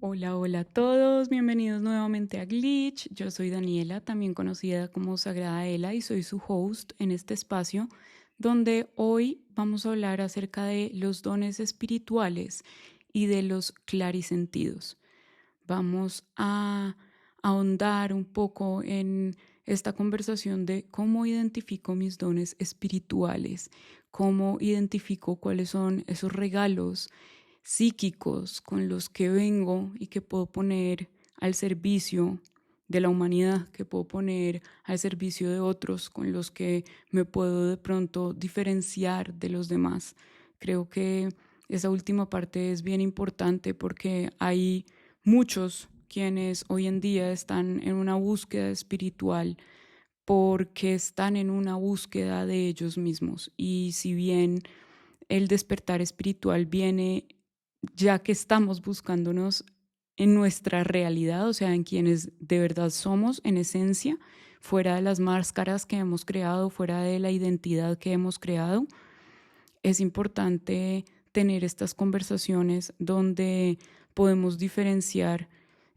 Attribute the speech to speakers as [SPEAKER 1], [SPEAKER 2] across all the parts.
[SPEAKER 1] Hola, hola a todos, bienvenidos nuevamente a Glitch. Yo soy Daniela, también conocida como Sagrada Ela, y soy su host en este espacio donde hoy vamos a hablar acerca de los dones espirituales y de los clarisentidos. Vamos a ahondar un poco en esta conversación de cómo identifico mis dones espirituales, cómo identifico cuáles son esos regalos psíquicos con los que vengo y que puedo poner al servicio de la humanidad, que puedo poner al servicio de otros, con los que me puedo de pronto diferenciar de los demás. Creo que esa última parte es bien importante porque hay muchos quienes hoy en día están en una búsqueda espiritual porque están en una búsqueda de ellos mismos. Y si bien el despertar espiritual viene ya que estamos buscándonos en nuestra realidad, o sea, en quienes de verdad somos en esencia, fuera de las máscaras que hemos creado, fuera de la identidad que hemos creado, es importante tener estas conversaciones donde podemos diferenciar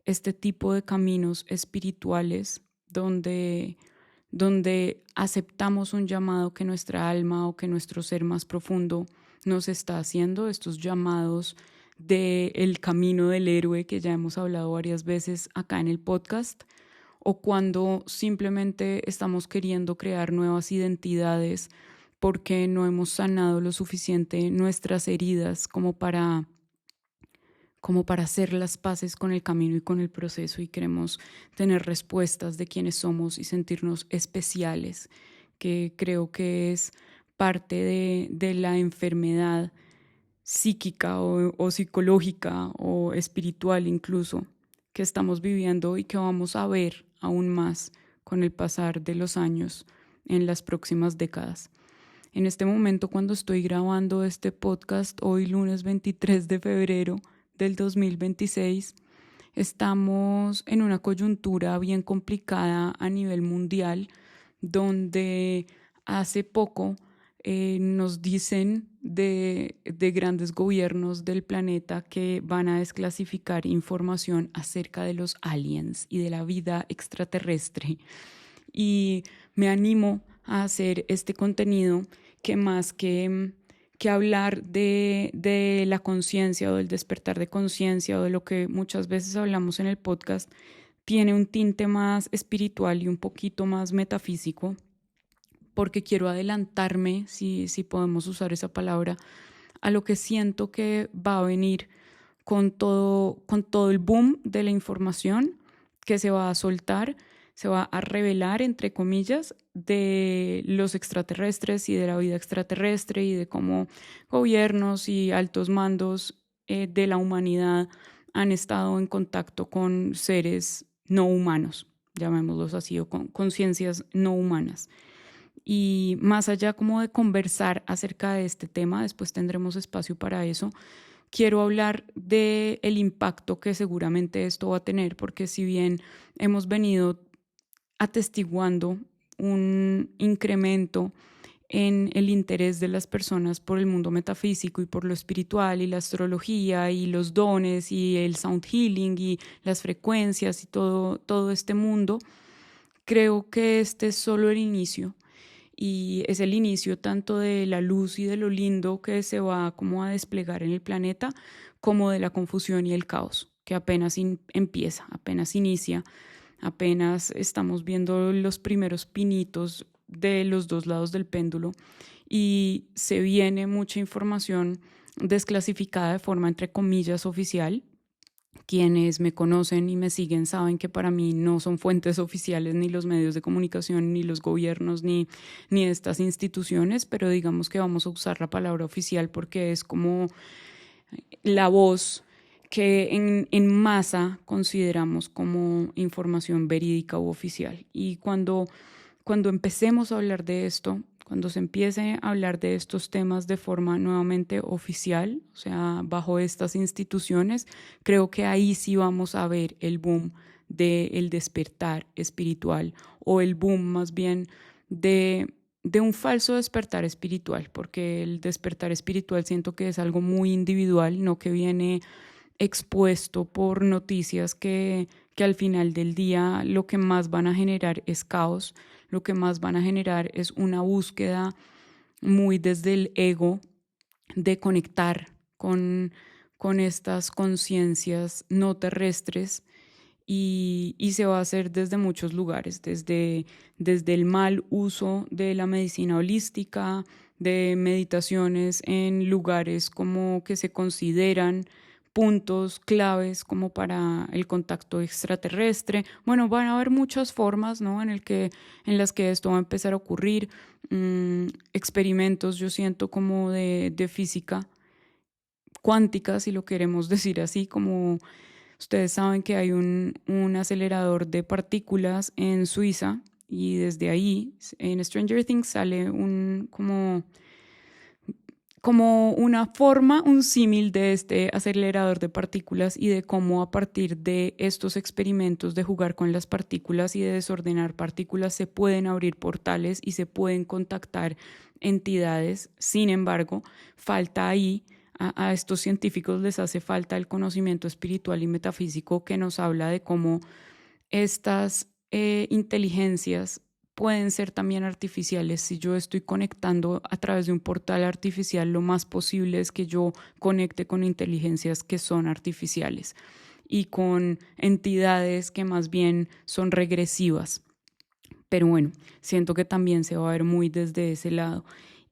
[SPEAKER 1] este tipo de caminos espirituales, donde aceptamos un llamado que nuestra alma o que nuestro ser más profundo nos está haciendo, estos llamados del camino del héroe que ya hemos hablado varias veces acá en el podcast, o cuando simplemente estamos queriendo crear nuevas identidades porque no hemos sanado lo suficiente nuestras heridas como para hacer las paces con el camino y con el proceso, y queremos tener respuestas de quiénes somos y sentirnos especiales, que creo que es parte de la enfermedad psíquica o psicológica o espiritual incluso que estamos viviendo y que vamos a ver aún más con el pasar de los años en las próximas décadas. En este momento, cuando estoy grabando este podcast, hoy lunes 23 de febrero del 2026, estamos en una coyuntura bien complicada a nivel mundial, donde hace poco nos dicen de grandes gobiernos del planeta que van a desclasificar información acerca de los aliens y de la vida extraterrestre. Y me animo a hacer este contenido que más que hablar de la conciencia o del despertar de conciencia o de lo que muchas veces hablamos en el podcast, tiene un tinte más espiritual y un poquito más metafísico, porque quiero adelantarme, si podemos usar esa palabra, a lo que siento que va a venir con todo el boom de la información que se va a soltar, se va a revelar, entre comillas, de los extraterrestres y de la vida extraterrestre y de cómo gobiernos y altos mandos de la humanidad han estado en contacto con seres no humanos, llamémoslos así, o con conciencias no humanas. Y más allá como de conversar acerca de este tema, después tendremos espacio para eso, quiero hablar del impacto que seguramente esto va a tener, porque si bien hemos venido atestiguando un incremento en el interés de las personas por el mundo metafísico y por lo espiritual y la astrología y los dones y el sound healing y las frecuencias y todo este mundo, creo que este es solo el inicio, y es el inicio tanto de la luz y de lo lindo que se va como a desplegar en el planeta, como de la confusión y el caos que apenas empieza, apenas inicia, apenas estamos viendo los primeros pinitos de los dos lados del péndulo, y se viene mucha información desclasificada de forma entre comillas oficial. Quienes me conocen y me siguen saben que para mí no son fuentes oficiales ni los medios de comunicación, ni los gobiernos, ni estas instituciones, pero digamos que vamos a usar la palabra oficial porque es como la voz que en masa consideramos como información verídica u oficial. Y cuando empecemos a hablar de esto, cuando se empiece a hablar de estos temas de forma nuevamente oficial, o sea, bajo estas instituciones, creo que ahí sí vamos a ver el boom del despertar espiritual, o el boom más bien de un falso despertar espiritual, porque el despertar espiritual siento que es algo muy individual, no que viene expuesto por noticias que al final del día lo que más van a generar es caos, lo que más van a generar es una búsqueda muy desde el ego de conectar con estas conciencias no terrestres y se va a hacer desde muchos lugares, desde el mal uso de la medicina holística, de meditaciones en lugares como que se consideran puntos claves como para el contacto extraterrestre. Bueno, van a haber muchas formas, ¿no? En las que esto va a empezar a ocurrir. Experimentos, yo siento, como de física cuántica, si lo queremos decir así, como ustedes saben que hay un acelerador de partículas en Suiza y desde ahí en Stranger Things sale como una forma, un símil de este acelerador de partículas y de cómo a partir de estos experimentos de jugar con las partículas y de desordenar partículas se pueden abrir portales y se pueden contactar entidades. Sin embargo, falta ahí a estos científicos les hace falta el conocimiento espiritual y metafísico que nos habla de cómo estas inteligencias pueden ser también artificiales. Si yo estoy conectando a través de un portal artificial, lo más posible es que yo conecte con inteligencias que son artificiales y con entidades que más bien son regresivas. Pero bueno, siento que también se va a ver muy desde ese lado.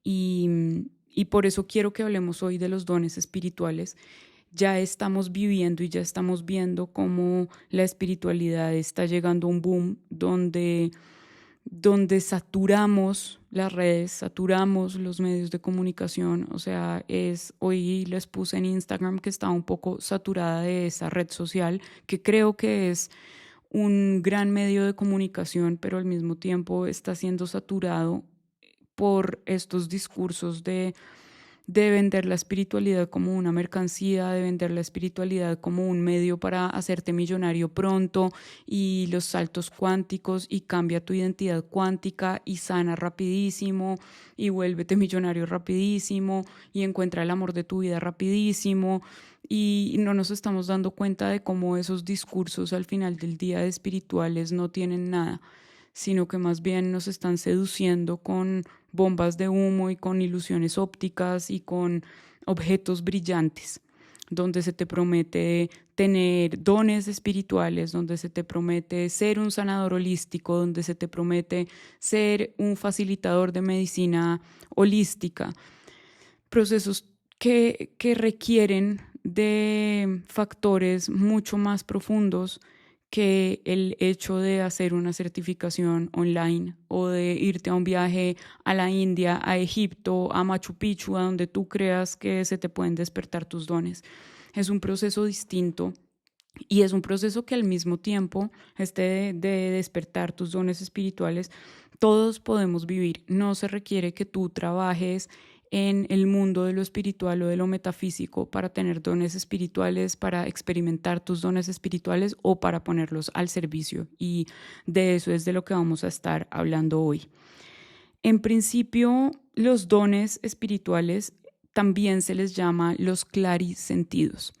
[SPEAKER 1] Y por eso quiero que hablemos hoy de los dones espirituales. Ya estamos viviendo y ya estamos viendo cómo la espiritualidad está llegando a un boom donde saturamos las redes, saturamos los medios de comunicación. O sea, hoy les puse en Instagram que estaba un poco saturada de esa red social, que creo que es un gran medio de comunicación, pero al mismo tiempo está siendo saturado por estos discursos de vender la espiritualidad como una mercancía, de vender la espiritualidad como un medio para hacerte millonario pronto y los saltos cuánticos y cambia tu identidad cuántica y sana rapidísimo y vuélvete millonario rapidísimo y encuentra el amor de tu vida rapidísimo. Y no nos estamos dando cuenta de cómo esos discursos al final del día de espirituales no tienen nada, sino que más bien nos están seduciendo con bombas de humo y con ilusiones ópticas y con objetos brillantes, donde se te promete tener dones espirituales, donde se te promete ser un sanador holístico, donde se te promete ser un facilitador de medicina holística, procesos que requieren de factores mucho más profundos que el hecho de hacer una certificación online o de irte a un viaje a la India, a Egipto, a Machu Picchu, a donde tú creas que se te pueden despertar tus dones. Es un proceso distinto y es un proceso que al mismo tiempo, de despertar tus dones espirituales, todos podemos vivir. No se requiere que tú trabajes en el mundo de lo espiritual o de lo metafísico para tener dones espirituales, para experimentar tus dones espirituales o para ponerlos al servicio. Y de eso es de lo que vamos a estar hablando hoy. En principio, los dones espirituales también se les llama los clarisentidos.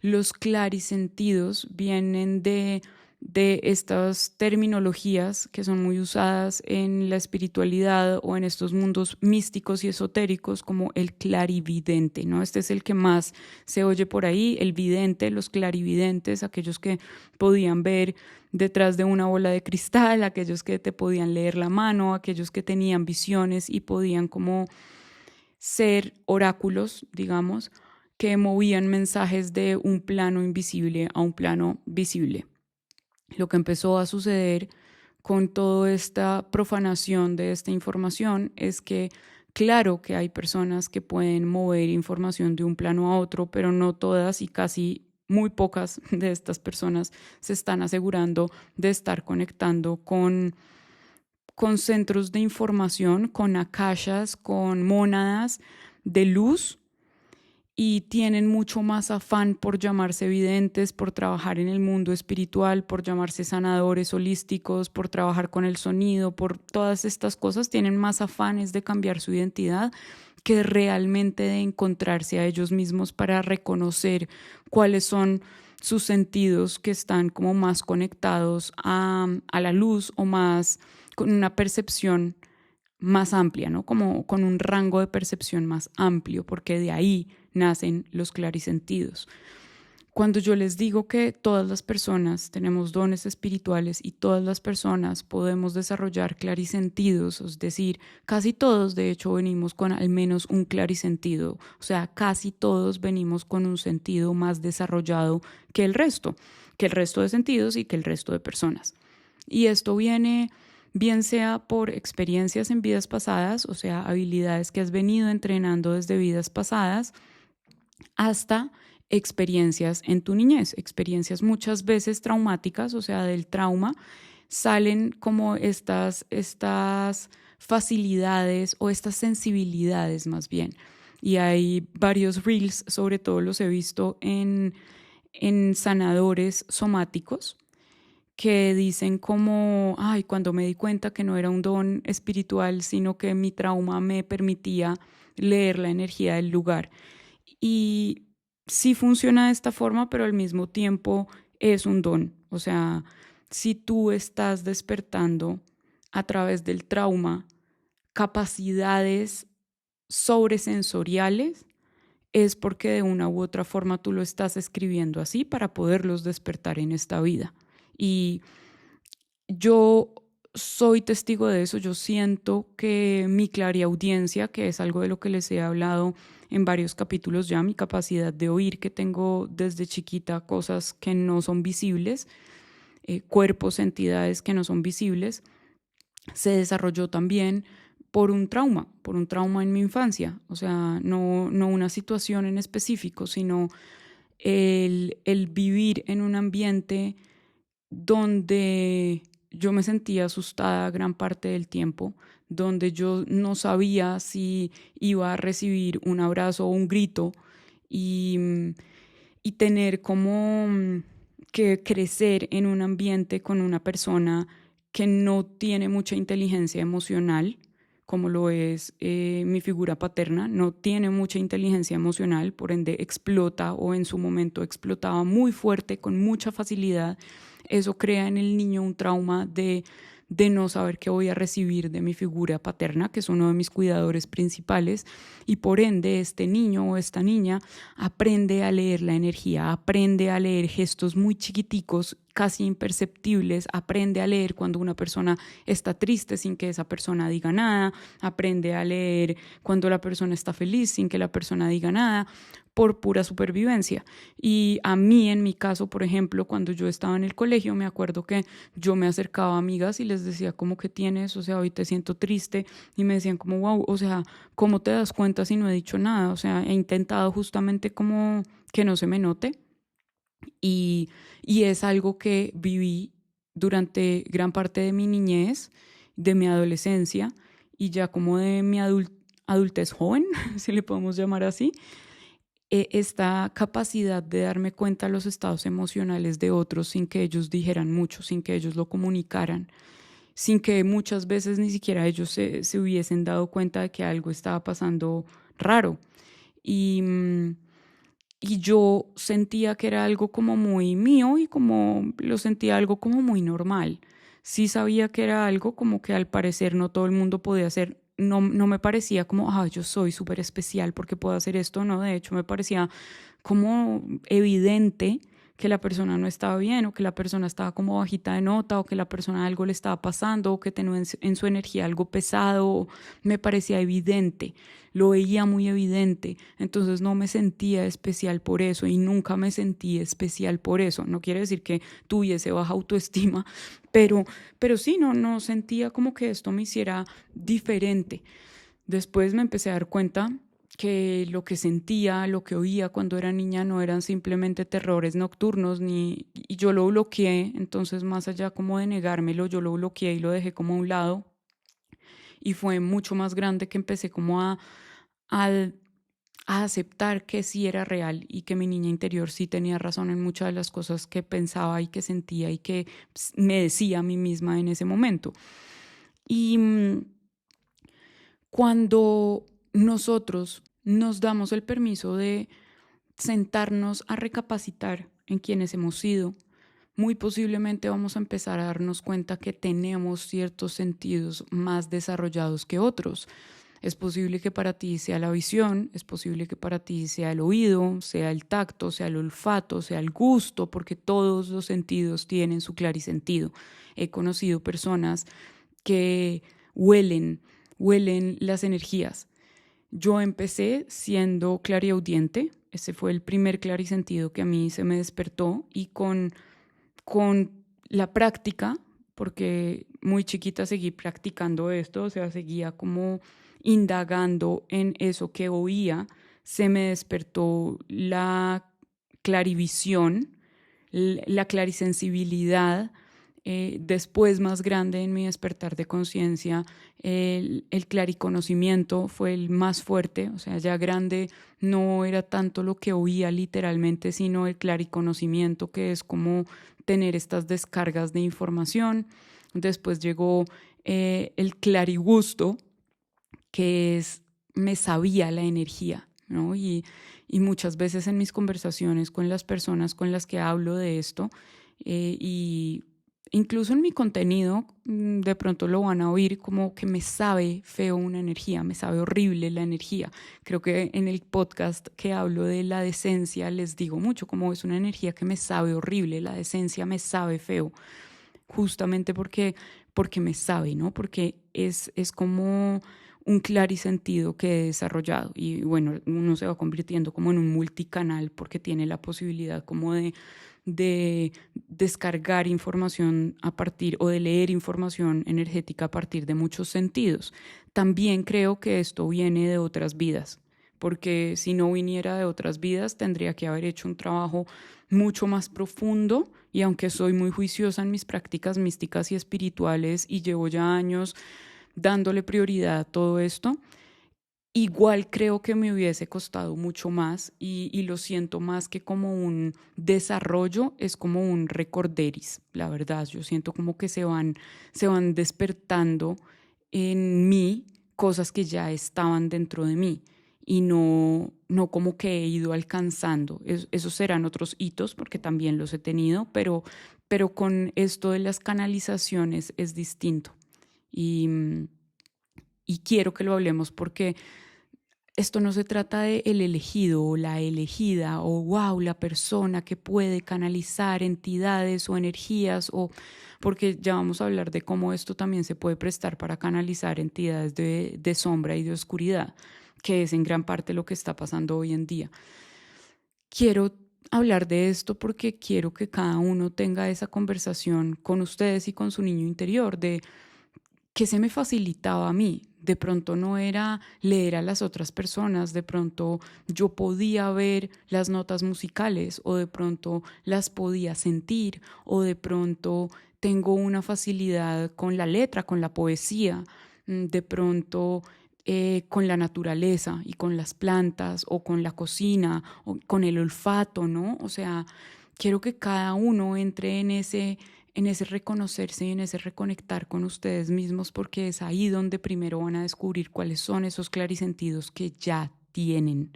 [SPEAKER 1] Los clarisentidos vienen de estas terminologías que son muy usadas en la espiritualidad o en estos mundos místicos y esotéricos como el clarividente, ¿no? Este es el que más se oye por ahí, el vidente, los clarividentes, aquellos que podían ver detrás de una bola de cristal, aquellos que te podían leer la mano, aquellos que tenían visiones y podían como ser oráculos, digamos, que movían mensajes de un plano invisible a un plano visible. Lo que empezó a suceder con toda esta profanación de esta información es que claro que hay personas que pueden mover información de un plano a otro, pero no todas y casi muy pocas de estas personas se están asegurando de estar conectando con centros de información, con akashas, con mónadas de luz y tienen mucho más afán por llamarse videntes, por trabajar en el mundo espiritual, por llamarse sanadores holísticos, por trabajar con el sonido, por todas estas cosas, tienen más afanes de cambiar su identidad que realmente de encontrarse a ellos mismos para reconocer cuáles son sus sentidos que están como más conectados a la luz o más con una percepción más amplia, ¿no? Como con un rango de percepción más amplio, porque de ahí nacen los clarisentidos. Cuando yo les digo que todas las personas tenemos dones espirituales y todas las personas podemos desarrollar clarisentidos, es decir, casi todos de hecho venimos con al menos un clarisentido, o sea, casi todos venimos con un sentido más desarrollado que el resto de sentidos y que el resto de personas. Y esto viene bien sea por experiencias en vidas pasadas, o sea, habilidades que has venido entrenando desde vidas pasadas, hasta experiencias en tu niñez, experiencias muchas veces traumáticas, o sea, del trauma salen como estas facilidades o estas sensibilidades más bien. Y hay varios reels, sobre todo los he visto en sanadores somáticos, que dicen como, ay, cuando me di cuenta que no era un don espiritual, sino que mi trauma me permitía leer la energía del lugar. Y sí funciona de esta forma, pero al mismo tiempo es un don. O sea, si tú estás despertando a través del trauma capacidades sobresensoriales, es porque de una u otra forma tú lo estás escribiendo así para poderlos despertar en esta vida. Y yo soy testigo de eso. Yo siento que mi clariaudiencia, que es algo de lo que les he hablado en varios capítulos ya, mi capacidad de oír que tengo desde chiquita cosas que no son visibles, cuerpos, entidades que no son visibles, se desarrolló también por un trauma en mi infancia. O sea, no una situación en específico, sino el vivir en un ambiente donde yo me sentía asustada gran parte del tiempo, donde yo no sabía si iba a recibir un abrazo o un grito y, y tener como que crecer en un ambiente con una persona que no tiene mucha inteligencia emocional, como lo es mi figura paterna, no tiene mucha inteligencia emocional, por ende explota o en su momento explotaba muy fuerte, con mucha facilidad. Eso crea en el niño un trauma de no saber qué voy a recibir de mi figura paterna, que es uno de mis cuidadores principales, y por ende este niño o esta niña aprende a leer la energía, aprende a leer gestos muy chiquiticos, casi imperceptibles, aprende a leer cuando una persona está triste sin que esa persona diga nada, aprende a leer cuando la persona está feliz sin que la persona diga nada, por pura supervivencia. Y a mí, en mi caso, por ejemplo, cuando yo estaba en el colegio, me acuerdo que yo me acercaba a amigas y les decía, ¿cómo que tienes? O sea, hoy te siento triste. Y me decían como, wow, o sea, ¿cómo te das cuenta si no he dicho nada? O sea, he intentado justamente como que no se me note. Y, y es algo que viví durante gran parte de mi niñez, de mi adolescencia y ya como de mi adultez joven, si le podemos llamar así, esta capacidad de darme cuenta de los estados emocionales de otros sin que ellos dijeran mucho, sin que ellos lo comunicaran, sin que muchas veces ni siquiera ellos se hubiesen dado cuenta de que algo estaba pasando raro. Y, y yo sentía que era algo como muy mío y como lo sentía algo como muy normal. Sí sabía que era algo como que al parecer no todo el mundo podía hacer. No me parecía como, yo soy súper especial porque puedo hacer esto, no, de hecho me parecía como evidente que la persona no estaba bien o que la persona estaba como bajita de nota o que la persona algo le estaba pasando o que tenía en su energía algo pesado, me parecía evidente, lo veía muy evidente, entonces no me sentía especial por eso y nunca me sentí especial por eso. No quiere decir que tuviese baja autoestima, pero sí, no sentía como que esto me hiciera diferente. Después me empecé a dar cuenta que lo que sentía, lo que oía cuando era niña no eran simplemente terrores nocturnos, y yo lo bloqueé. Entonces, más allá como de negármelo, yo lo bloqueé y lo dejé como a un lado, y fue mucho más grande que empecé como a, a aceptar que sí era real y que mi niña interior sí tenía razón en muchas de las cosas que pensaba y que sentía y que me decía a mí misma en ese momento. Y cuando nosotros nos damos el permiso de sentarnos a recapacitar en quienes hemos sido, muy posiblemente vamos a empezar a darnos cuenta que tenemos ciertos sentidos más desarrollados que otros. Es posible que para ti sea la visión, es posible que para ti sea el oído, sea el tacto, sea el olfato, sea el gusto, porque todos los sentidos tienen su clarisentido. He conocido personas que huelen las energías. Yo empecé siendo clariaudiente, ese fue el primer clarisentido que a mí se me despertó, y con la práctica, porque muy chiquita seguí practicando esto, o sea, seguía como indagando en eso que oía, se me despertó la clarivisión, la clarisensibilidad. Después, más grande en mi despertar de conciencia, el clariconocimiento fue el más fuerte. O sea, ya grande no era tanto lo que oía literalmente, sino el clariconocimiento, que es como tener estas descargas de información. Después llegó el clarigusto, que es me sabía la energía, ¿no? Y muchas veces en mis conversaciones con las personas con las que hablo de esto, y incluso en mi contenido, de pronto lo van a oír como que me sabe feo una energía, me sabe horrible la energía. Creo que en el podcast que hablo de la decencia les digo mucho como es una energía que me sabe horrible, la decencia me sabe feo, justamente porque me sabe, ¿no? Porque es como un clarisentido que he desarrollado, y bueno, uno se va convirtiendo como en un multicanal porque tiene la posibilidad como de descargar información a partir o de leer información energética a partir de muchos sentidos. También creo que esto viene de otras vidas, porque si no viniera de otras vidas tendría que haber hecho un trabajo mucho más profundo, y aunque soy muy juiciosa en mis prácticas místicas y espirituales y llevo ya años dándole prioridad a todo esto, igual creo que me hubiese costado mucho más, y lo siento más que como un desarrollo, es como un recorderis, la verdad. Yo siento como que se van despertando en mí cosas que ya estaban dentro de mí y no como que he ido alcanzando. Esos serán otros hitos porque también los he tenido, pero con esto de las canalizaciones es distinto. Y, y quiero que lo hablemos porque esto no se trata de el elegido o la elegida o wow, la persona que puede canalizar entidades o energías, o porque ya vamos a hablar de cómo esto también se puede prestar para canalizar entidades de sombra y de oscuridad, que es en gran parte lo que está pasando hoy en día. Quiero hablar de esto porque quiero que cada uno tenga esa conversación con ustedes y con su niño interior de qué se me facilitaba a mí. De pronto no era leer a las otras personas, de pronto yo podía ver las notas musicales, o de pronto las podía sentir, o de pronto tengo una facilidad con la letra, con la poesía, de pronto con la naturaleza y con las plantas o con la cocina o con el olfato, ¿no? O sea, quiero que cada uno entre en ese reconocerse y en ese reconectar con ustedes mismos, porque es ahí donde primero van a descubrir cuáles son esos clarisentidos que ya tienen.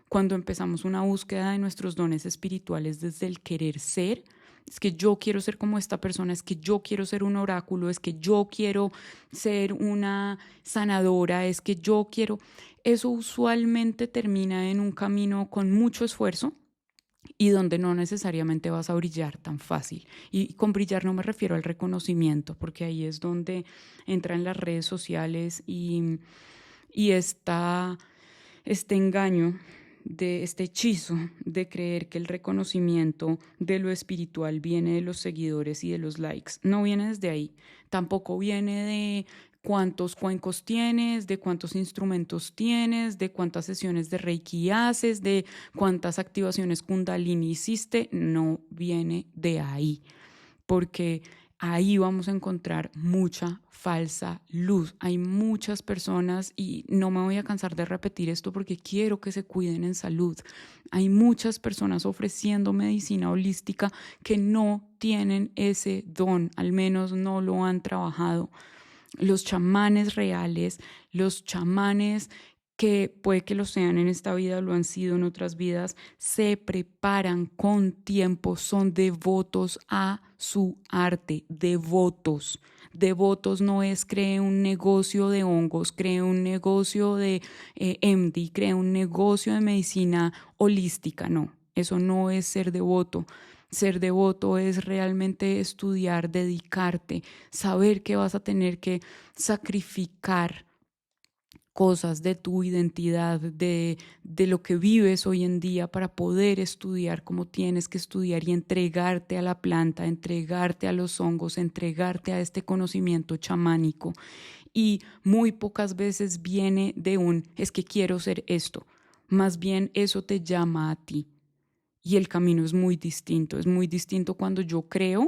[SPEAKER 1] Cuando empezamos una búsqueda de nuestros dones espirituales desde el querer ser, es que yo quiero ser como esta persona, es que yo quiero ser un oráculo, es que yo quiero ser una sanadora, es que yo quiero... Eso usualmente termina en un camino con mucho esfuerzo y donde no necesariamente vas a brillar tan fácil. Y con brillar no me refiero al reconocimiento, porque ahí es donde entran las redes sociales y este engaño, de este hechizo de creer que el reconocimiento de lo espiritual viene de los seguidores y de los likes. No viene desde ahí. Tampoco viene de cuántos cuencos tienes, de cuántos instrumentos tienes, de cuántas sesiones de Reiki haces, de cuántas activaciones Kundalini hiciste. No viene de ahí, porque ahí vamos a encontrar mucha falsa luz. Hay muchas personas, y no me voy a cansar de repetir esto porque quiero que se cuiden en salud. Hay muchas personas ofreciendo medicina holística que no tienen ese don, al menos no lo han trabajado. Los chamanes reales, los chamanes que puede que lo sean en esta vida, lo han sido en otras vidas, se preparan con tiempo, son devotos a su arte, devotos. Devotos no es cree un negocio de hongos, cree un negocio de MD, cree un negocio de medicina holística, no, eso no es ser devoto. Ser devoto es realmente estudiar, dedicarte, saber que vas a tener que sacrificar cosas de tu identidad, de lo que vives hoy en día para poder estudiar como tienes que estudiar y entregarte a la planta, entregarte a los hongos, entregarte a este conocimiento chamánico. Y muy pocas veces viene de es que quiero ser esto. Más bien eso te llama a ti. Y el camino es muy distinto cuando yo creo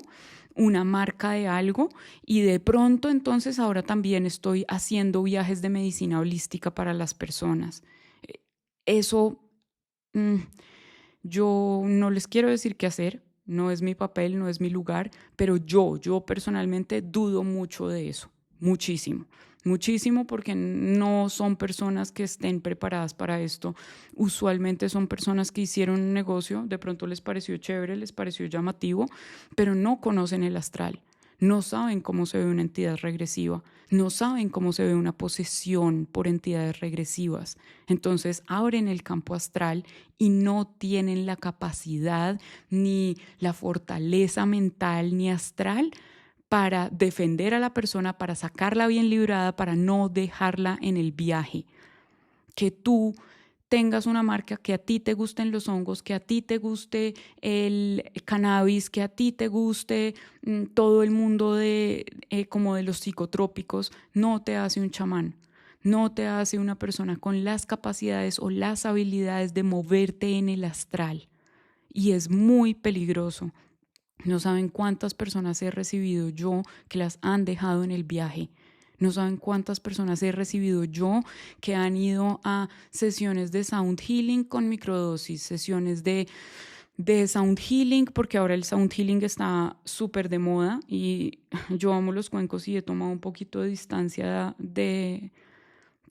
[SPEAKER 1] una marca de algo y de pronto entonces ahora también estoy haciendo viajes de medicina holística para las personas. Eso mm, yo no les quiero decir qué hacer, no es mi papel, no es mi lugar, pero yo personalmente dudo mucho de eso, muchísimo. Muchísimo porque no son personas que estén preparadas para esto. Usualmente son personas que hicieron un negocio, de pronto les pareció chévere, les pareció llamativo, pero no conocen el astral. No saben cómo se ve una entidad regresiva, no saben cómo se ve una posesión por entidades regresivas. Entonces abren el campo astral y no tienen la capacidad ni la fortaleza mental ni astral para defender a la persona, para sacarla bien librada, para no dejarla en el viaje. Que tú tengas una marca, que a ti te gusten los hongos, que a ti te guste el cannabis, que a ti te guste todo el mundo como de los psicotrópicos, no te hace un chamán, no te hace una persona con las capacidades o las habilidades de moverte en el astral. Y es muy peligroso. No saben cuántas personas he recibido yo que las han dejado en el viaje. No saben cuántas personas he recibido yo que han ido a sesiones de sound healing con microdosis, sesiones de sound healing, porque ahora el sound healing está súper de moda y yo amo los cuencos y he tomado un poquito de distancia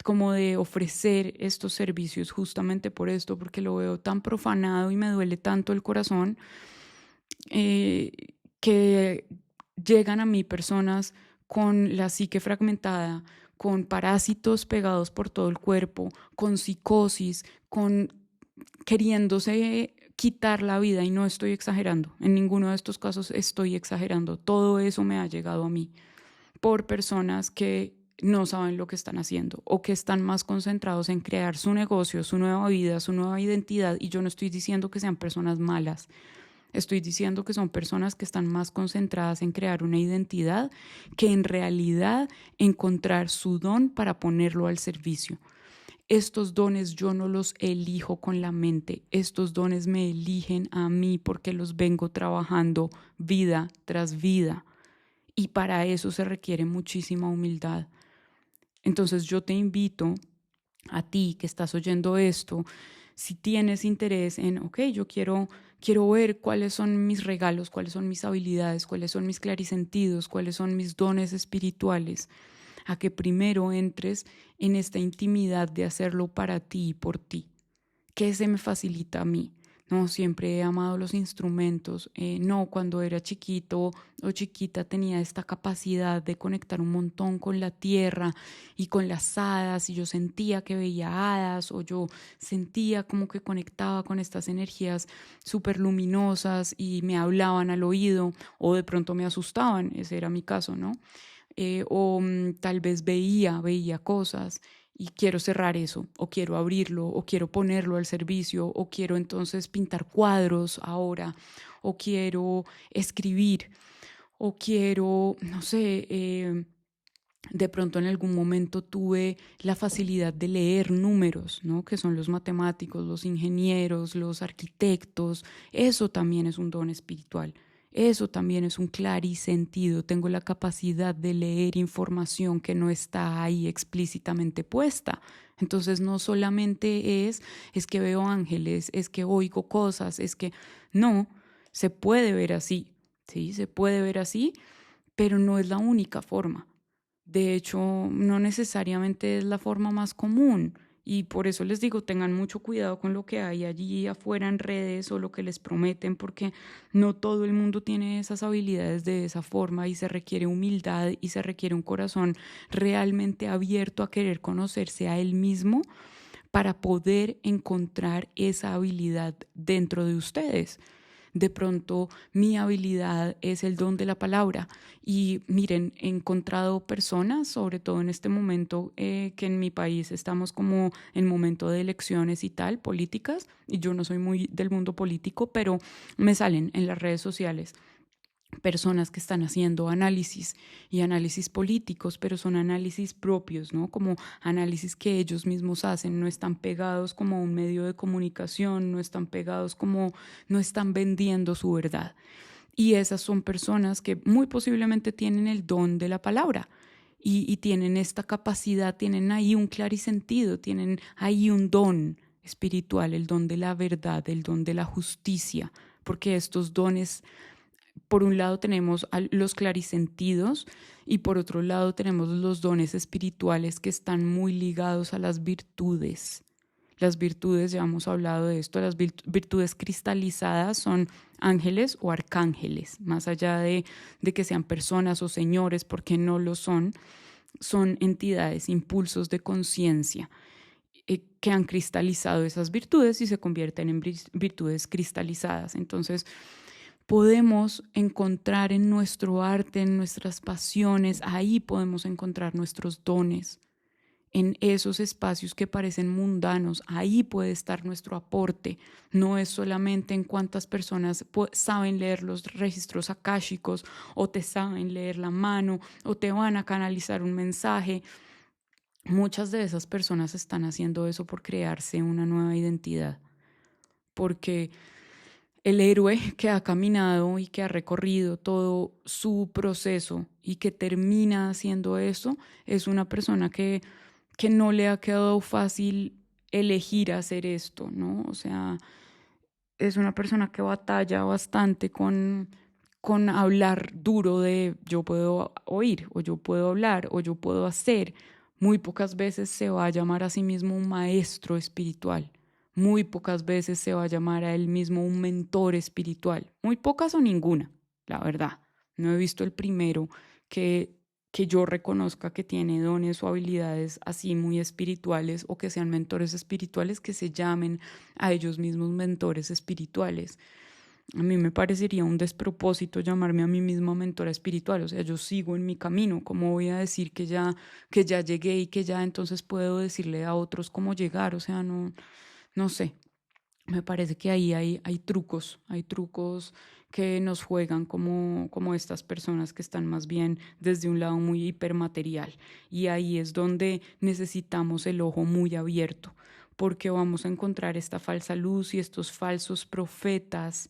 [SPEAKER 1] como de ofrecer estos servicios justamente por esto, porque lo veo tan profanado y me duele tanto el corazón eh, que llegan a mí personas con la psique fragmentada, con parásitos pegados por todo el cuerpo, con psicosis, con queriéndose quitar la vida, y no estoy exagerando, en ninguno de estos casos estoy exagerando, todo eso me ha llegado a mí por personas que no saben lo que están haciendo o que están más concentrados en crear su negocio, su nueva vida, su nueva identidad. Y yo no estoy diciendo que sean personas malas, estoy diciendo que son personas que están más concentradas en crear una identidad que en realidad encontrar su don para ponerlo al servicio. Estos dones yo no los elijo con la mente, estos dones me eligen a mí porque los vengo trabajando vida tras vida. Y para eso se requiere muchísima humildad. Entonces yo te invito a ti que estás oyendo esto, si tienes interés en, ok, yo quiero ver cuáles son mis regalos, cuáles son mis habilidades, cuáles son mis clarisentidos, cuáles son mis dones espirituales, a que primero entres en esta intimidad de hacerlo para ti y por ti. ¿Qué se me facilita a mí? No, siempre he amado los instrumentos. No, cuando era chiquito o chiquita tenía esta capacidad de conectar un montón con la tierra y con las hadas, y yo sentía que veía hadas o yo sentía como que conectaba con estas energías súper luminosas y me hablaban al oído o de pronto me asustaban, ese era mi caso, ¿no? Tal vez veía cosas y quiero cerrar eso, o quiero abrirlo, o quiero ponerlo al servicio, o quiero entonces pintar cuadros ahora, o quiero escribir, o quiero, no sé, de pronto en algún momento tuve la facilidad de leer números, ¿no? Que son los matemáticos, los ingenieros, los arquitectos. Eso también es un don espiritual. Eso también es un clarisentido. Tengo la capacidad de leer información que no está ahí explícitamente puesta. Entonces no solamente es que veo ángeles, es que oigo cosas, es que no, se puede ver así, ¿sí? Se puede ver así, pero no es la única forma. De hecho, no necesariamente es la forma más común Y por eso les digo, tengan mucho cuidado con lo que hay allí afuera en redes o lo que les prometen, porque no todo el mundo tiene esas habilidades de esa forma y se requiere humildad y se requiere un corazón realmente abierto a querer conocerse a él mismo para poder encontrar esa habilidad dentro de ustedes. De pronto mi habilidad es el don de la palabra y miren, he encontrado personas, sobre todo en este momento que en mi país estamos como en momento de elecciones y tal, políticas, y yo no soy muy del mundo político, pero me salen en las redes sociales personas que están haciendo análisis y análisis políticos, pero son análisis propios, ¿no? Como análisis que ellos mismos hacen, no están pegados como a un medio de comunicación, no están pegados como, no están vendiendo su verdad. Y esas son personas que muy posiblemente tienen el don de la palabra y tienen esta capacidad, tienen ahí un clarisentido, tienen ahí un don espiritual, el don de la verdad, el don de la justicia, porque estos dones por un lado tenemos los clarisentidos y por otro lado tenemos los dones espirituales que están muy ligados a las virtudes. Las virtudes, ya hemos hablado de esto, las virtudes cristalizadas son ángeles o arcángeles, más allá de que sean personas o señores, porque no lo son, son entidades, impulsos de conciencia que han cristalizado esas virtudes y se convierten en virtudes cristalizadas. Entonces, podemos encontrar en nuestro arte, en nuestras pasiones, ahí podemos encontrar nuestros dones. En esos espacios que parecen mundanos, ahí puede estar nuestro aporte. No es solamente en cuántas personas saben leer los registros akáshicos o te saben leer la mano o te van a canalizar un mensaje. Muchas de esas personas están haciendo eso por crearse una nueva identidad, porque el héroe que ha caminado y que ha recorrido todo su proceso y que termina haciendo eso es una persona que no le ha quedado fácil elegir hacer esto, ¿no? O sea, es una persona que batalla bastante con hablar duro de yo puedo oír o yo puedo hablar o yo puedo hacer. Muy pocas veces se va a llamar a sí mismo un maestro espiritual. Muy pocas veces se va a llamar a él mismo un mentor espiritual. Muy pocas o ninguna, la verdad. No he visto el primero que, que yo reconozca que tiene dones o habilidades así muy espirituales o que sean mentores espirituales que se llamen a ellos mismos mentores espirituales. A mí me parecería un despropósito llamarme a mí misma mentora espiritual, o sea, yo sigo en mi camino, ¿cómo voy a decir que ya llegué y que ya entonces puedo decirle a otros cómo llegar? O sea, no, no sé, me parece que ahí hay trucos que nos juegan como estas personas que están más bien desde un lado muy hipermaterial. Y ahí es donde necesitamos el ojo muy abierto, porque vamos a encontrar esta falsa luz y estos falsos profetas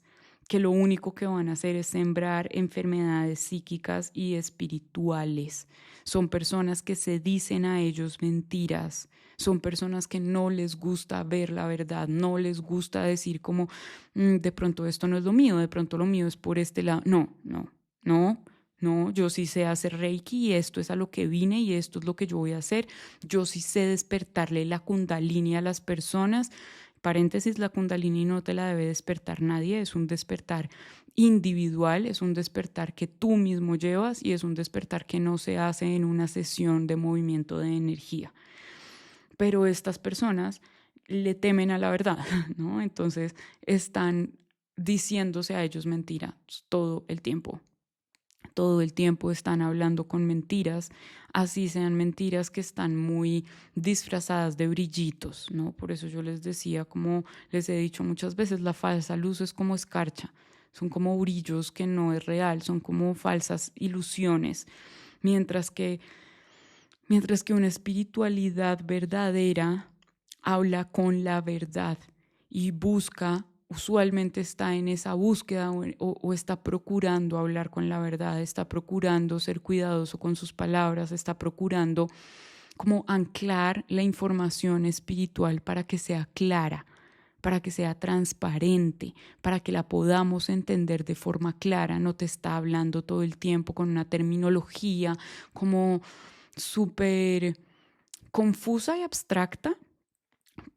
[SPEAKER 1] que lo único que van a hacer es sembrar enfermedades psíquicas y espirituales. Son personas que se dicen a ellos mentiras, son personas que no les gusta ver la verdad, no les gusta decir como de pronto esto no es lo mío, de pronto lo mío es por este lado. No, no, no. No, yo sí sé hacer Reiki y esto es a lo que vine y esto es lo que yo voy a hacer. Yo sí sé despertarle la kundalini a las personas. Paréntesis, la kundalini no te la debe despertar nadie, es un despertar individual, es un despertar que tú mismo llevas y es un despertar que no se hace en una sesión de movimiento de energía. Pero estas personas le temen a la verdad, ¿no? Entonces están diciéndose a ellos mentiras todo el tiempo. Todo el tiempo están hablando con mentiras, así sean mentiras que están muy disfrazadas de brillitos, ¿no? Por eso yo les decía, como les he dicho muchas veces, la falsa luz es como escarcha, son como brillos que no es real, son como falsas ilusiones, mientras que una espiritualidad verdadera habla con la verdad y busca, usualmente está en esa búsqueda o está procurando hablar con la verdad, está procurando ser cuidadoso con sus palabras, está procurando como anclar la información espiritual para que sea clara, para que sea transparente, para que la podamos entender de forma clara. No te está hablando todo el tiempo con una terminología como súper confusa y abstracta,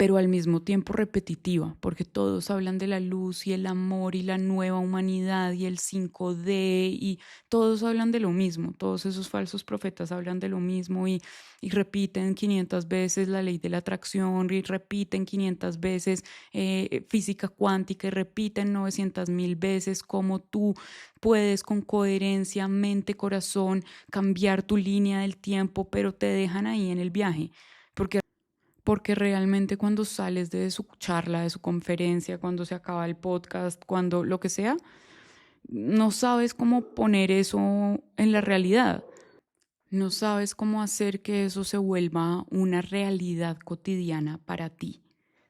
[SPEAKER 1] pero al mismo tiempo repetitiva, porque todos hablan de la luz y el amor y la nueva humanidad y el 5D y todos hablan de lo mismo, todos esos falsos profetas hablan de lo mismo y repiten 500 veces la ley de la atracción y repiten 500 veces física cuántica y repiten 900,000 veces cómo tú puedes con coherencia, mente, corazón, cambiar tu línea del tiempo, pero te dejan ahí en el viaje, porque realmente cuando sales de su charla, de su conferencia, cuando se acaba el podcast, cuando lo que sea, no sabes cómo poner eso en la realidad. No sabes cómo hacer que eso se vuelva una realidad cotidiana para ti,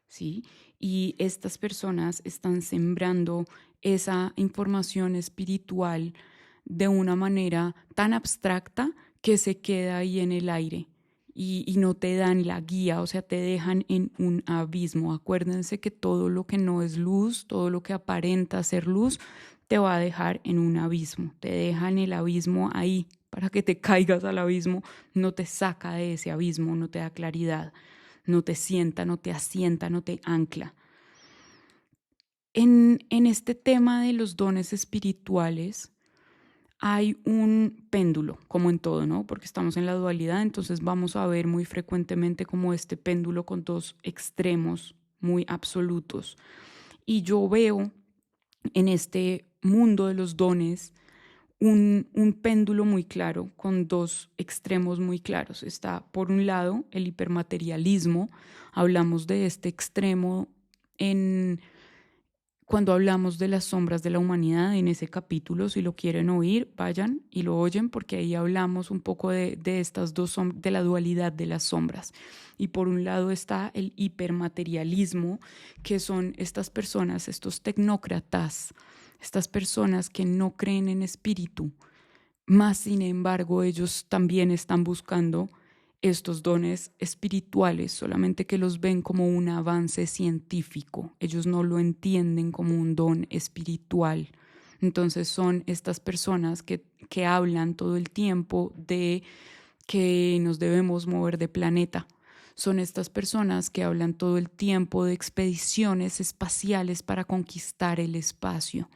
[SPEAKER 1] ¿sí? Y estas personas están sembrando esa información espiritual de una manera tan abstracta que se queda ahí en el aire y no te dan la guía, o sea, te dejan en un abismo. Acuérdense que todo lo que no es luz, todo lo que aparenta ser luz, te va a dejar en un abismo, te deja en el abismo ahí para que te caigas al abismo, no te saca de ese abismo, no te da claridad, no te sienta, no te asienta, no te ancla. En este tema de los dones espirituales hay un péndulo, como en todo, ¿no? Porque estamos en la dualidad, entonces vamos a ver muy frecuentemente como este péndulo con dos extremos muy absolutos. Y yo veo en este mundo de los dones un péndulo muy claro con dos extremos muy claros. Está por un lado el hipermaterialismo, hablamos de este extremo en cuando hablamos de las sombras de la humanidad en ese capítulo. Si lo quieren oír, vayan y lo oyen, porque ahí hablamos un poco de estas dos de la dualidad de las sombras. Y por un lado está el hipermaterialismo, que son estas personas, estos tecnócratas, estas personas que no creen en espíritu, más sin embargo ellos también están buscando estos dones espirituales, solamente que los ven como un avance científico. Ellos no lo entienden como un don espiritual. Entonces son estas personas que hablan todo el tiempo de que nos debemos mover de planeta. Son estas personas que hablan todo el tiempo de expediciones espaciales para conquistar el espacio.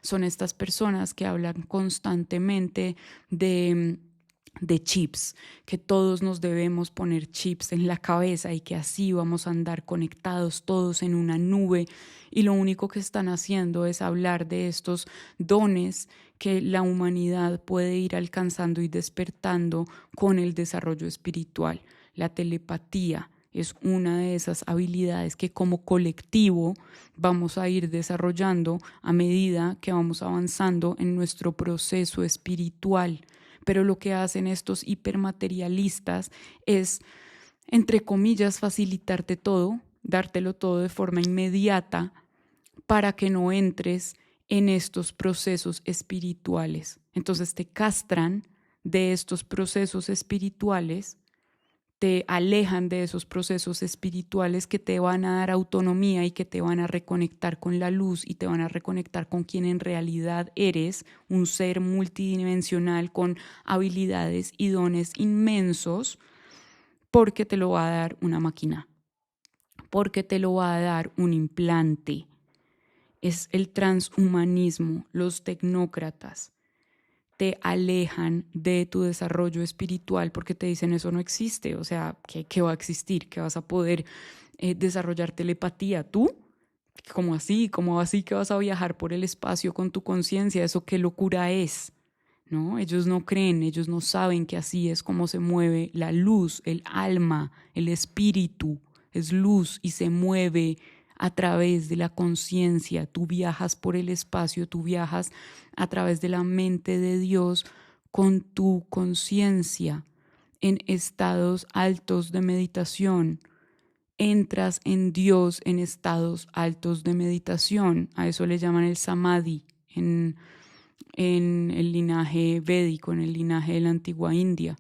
[SPEAKER 1] Son estas personas que hablan constantemente de chips, que todos nos debemos poner chips en la cabeza y que así vamos a andar conectados todos en una nube, y lo único que están haciendo es hablar de estos dones que la humanidad puede ir alcanzando y despertando con el desarrollo espiritual. La telepatía es una de esas habilidades que como colectivo vamos a ir desarrollando a medida que vamos avanzando en nuestro proceso espiritual. Pero lo que hacen estos hipermaterialistas es, entre comillas, facilitarte todo, dártelo todo de forma inmediata para que no entres en estos procesos espirituales. Entonces te castran de estos procesos espirituales, te alejan de esos procesos espirituales que te van a dar autonomía y que te van a reconectar con la luz y te van a reconectar con quien en realidad eres, un ser multidimensional con habilidades y dones inmensos, porque te lo va a dar una máquina, porque te lo va a dar un implante. Es el transhumanismo, los tecnócratas te alejan de tu desarrollo espiritual porque te dicen eso no existe, o sea, ¿qué va a existir? ¿Que vas a poder desarrollar telepatía tú? ¿Cómo así? ¿Cómo así que vas a viajar por el espacio con tu conciencia? ¿Eso qué locura es? ¿No? Ellos no creen, ellos no saben que así es como se mueve la luz, el alma, el espíritu, es luz y se mueve a través de la conciencia. Tú viajas por el espacio, tú viajas a través de la mente de Dios con tu conciencia en estados altos de meditación. Entras en Dios en estados altos de meditación. A eso le llaman el samadhi en el linaje védico, en el linaje de la antigua India.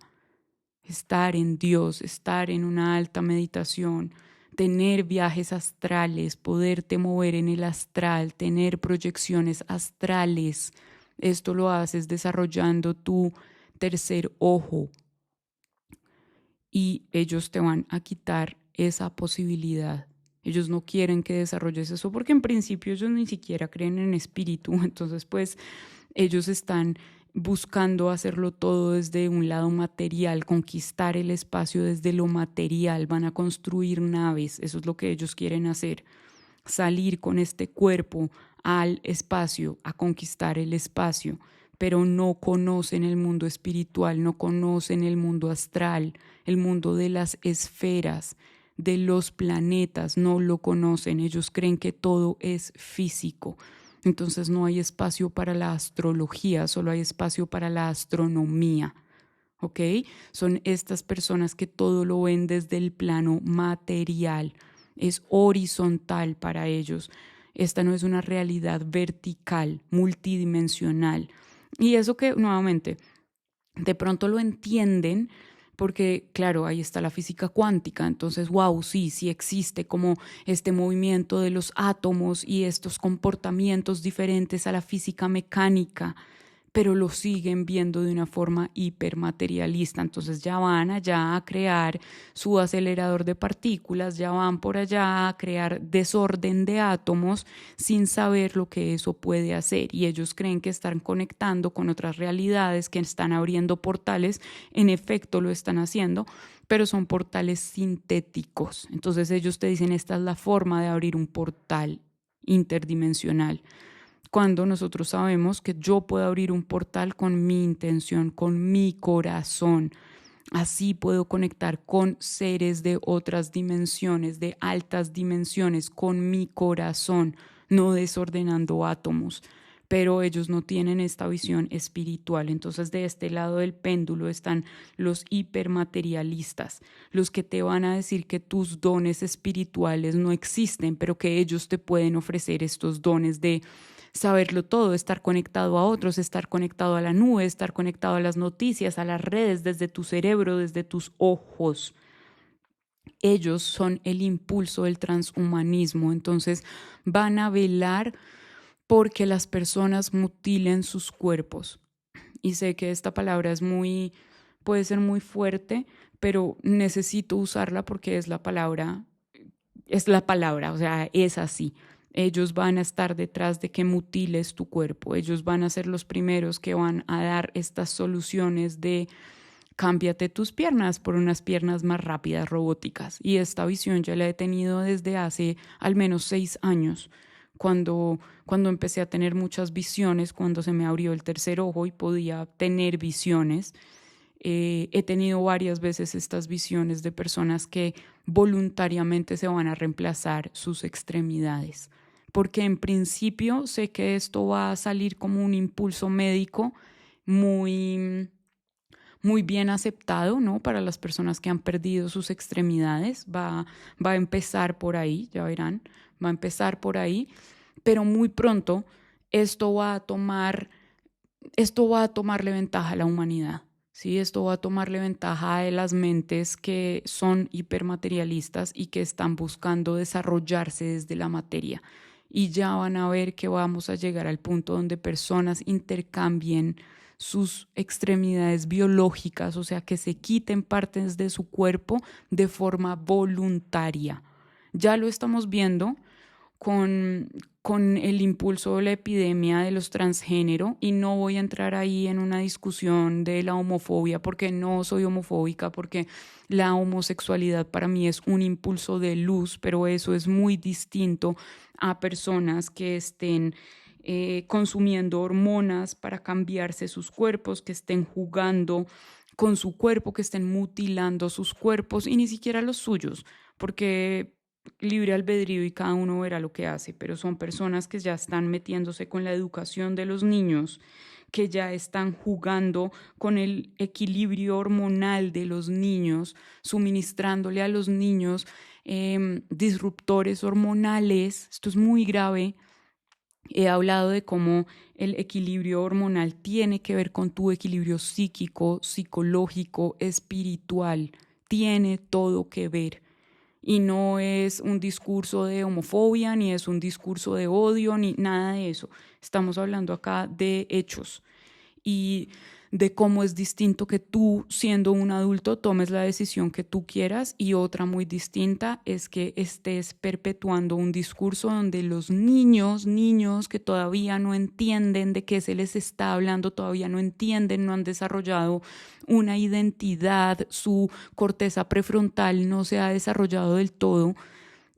[SPEAKER 1] Estar en Dios, estar en una alta meditación, tener viajes astrales, poderte mover en el astral, tener proyecciones astrales. Esto lo haces desarrollando tu tercer ojo, y ellos te van a quitar esa posibilidad. Ellos no quieren que desarrolles eso porque en principio ellos ni siquiera creen en espíritu. Entonces, pues ellos están buscando hacerlo todo desde un lado material, conquistar el espacio desde lo material, van a construir naves, eso es lo que ellos quieren hacer, salir con este cuerpo al espacio, a conquistar el espacio, pero no conocen el mundo espiritual, no conocen el mundo astral, el mundo de las esferas, de los planetas, no lo conocen, ellos creen que todo es físico. Entonces no hay espacio para la astrología, solo hay espacio para la astronomía. ¿Ok? Son estas personas que todo lo ven desde el plano material. Es horizontal para ellos. Esta no es una realidad vertical, multidimensional. Y eso que, nuevamente, de pronto lo entienden porque, claro, ahí está la física cuántica, entonces, wow, sí, sí existe como este movimiento de los átomos y estos comportamientos diferentes a la física mecánica, pero lo siguen viendo de una forma hipermaterialista. Entonces ya van allá a crear su acelerador de partículas, ya van por allá a crear desorden de átomos sin saber lo que eso puede hacer. Y ellos creen que están conectando con otras realidades, que están abriendo portales. En efecto, lo están haciendo, pero son portales sintéticos. Entonces ellos te dicen, esta es la forma de abrir un portal interdimensional, cuando nosotros sabemos que yo puedo abrir un portal con mi intención, con mi corazón. Así puedo conectar con seres de otras dimensiones, de altas dimensiones, con mi corazón, no desordenando átomos. Pero ellos no tienen esta visión espiritual. Entonces, de este lado del péndulo están los hipermaterialistas, los que te van a decir que tus dones espirituales no existen, pero que ellos te pueden ofrecer estos dones de saberlo todo, estar conectado a otros, estar conectado a la nube, estar conectado a las noticias, a las redes, desde tu cerebro, desde tus ojos. Ellos son el impulso del transhumanismo, entonces van a velar porque las personas mutilen sus cuerpos. Y sé que esta palabra puede ser muy fuerte, pero necesito usarla porque es la palabra, o sea, es así. Ellos van a estar detrás de que mutiles tu cuerpo. Ellos van a ser los primeros que van a dar estas soluciones de cámbiate tus piernas por unas piernas más rápidas, robóticas. Y esta visión ya la he tenido desde hace al menos 6 años, cuando empecé a tener muchas visiones, cuando se me abrió el tercer ojo y podía tener visiones. He tenido varias veces estas visiones de personas que voluntariamente se van a reemplazar sus extremidades, porque en principio sé que esto va a salir como un impulso médico muy, muy bien aceptado, ¿no? Para las personas que han perdido sus extremidades, va a empezar por ahí, ya verán, va a empezar por ahí, pero muy pronto esto va a tomar, esto va a tomarle ventaja a la humanidad. Sí, esto va a tomarle ventaja a las mentes que son hipermaterialistas y que están buscando desarrollarse desde la materia. Y ya van a ver que vamos a llegar al punto donde personas intercambien sus extremidades biológicas, o sea, que se quiten partes de su cuerpo de forma voluntaria. Ya lo estamos viendo con, con el impulso de la epidemia de los transgénero, y no voy a entrar ahí en una discusión de la homofobia porque no soy homofóbica, porque la homosexualidad para mí es un impulso de luz, pero eso es muy distinto a personas que estén consumiendo hormonas para cambiarse sus cuerpos, que estén jugando con su cuerpo, que estén mutilando sus cuerpos y ni siquiera los suyos, porque libre albedrío y cada uno verá lo que hace, pero son personas que ya están metiéndose con la educación de los niños, que ya están jugando con el equilibrio hormonal de los niños, suministrándole a los niños disruptores hormonales. Esto es muy grave. He hablado de cómo el equilibrio hormonal tiene que ver con tu equilibrio psíquico, psicológico, espiritual. Tiene todo que ver. Y no es un discurso de homofobia, ni es un discurso de odio, ni nada de eso. Estamos hablando acá de hechos. y de cómo es distinto que tú, siendo un adulto, tomes la decisión que tú quieras, y otra muy distinta es que estés perpetuando un discurso donde los niños que todavía no entienden de qué se les está hablando, todavía no entienden, no han desarrollado una identidad, su corteza prefrontal no se ha desarrollado del todo,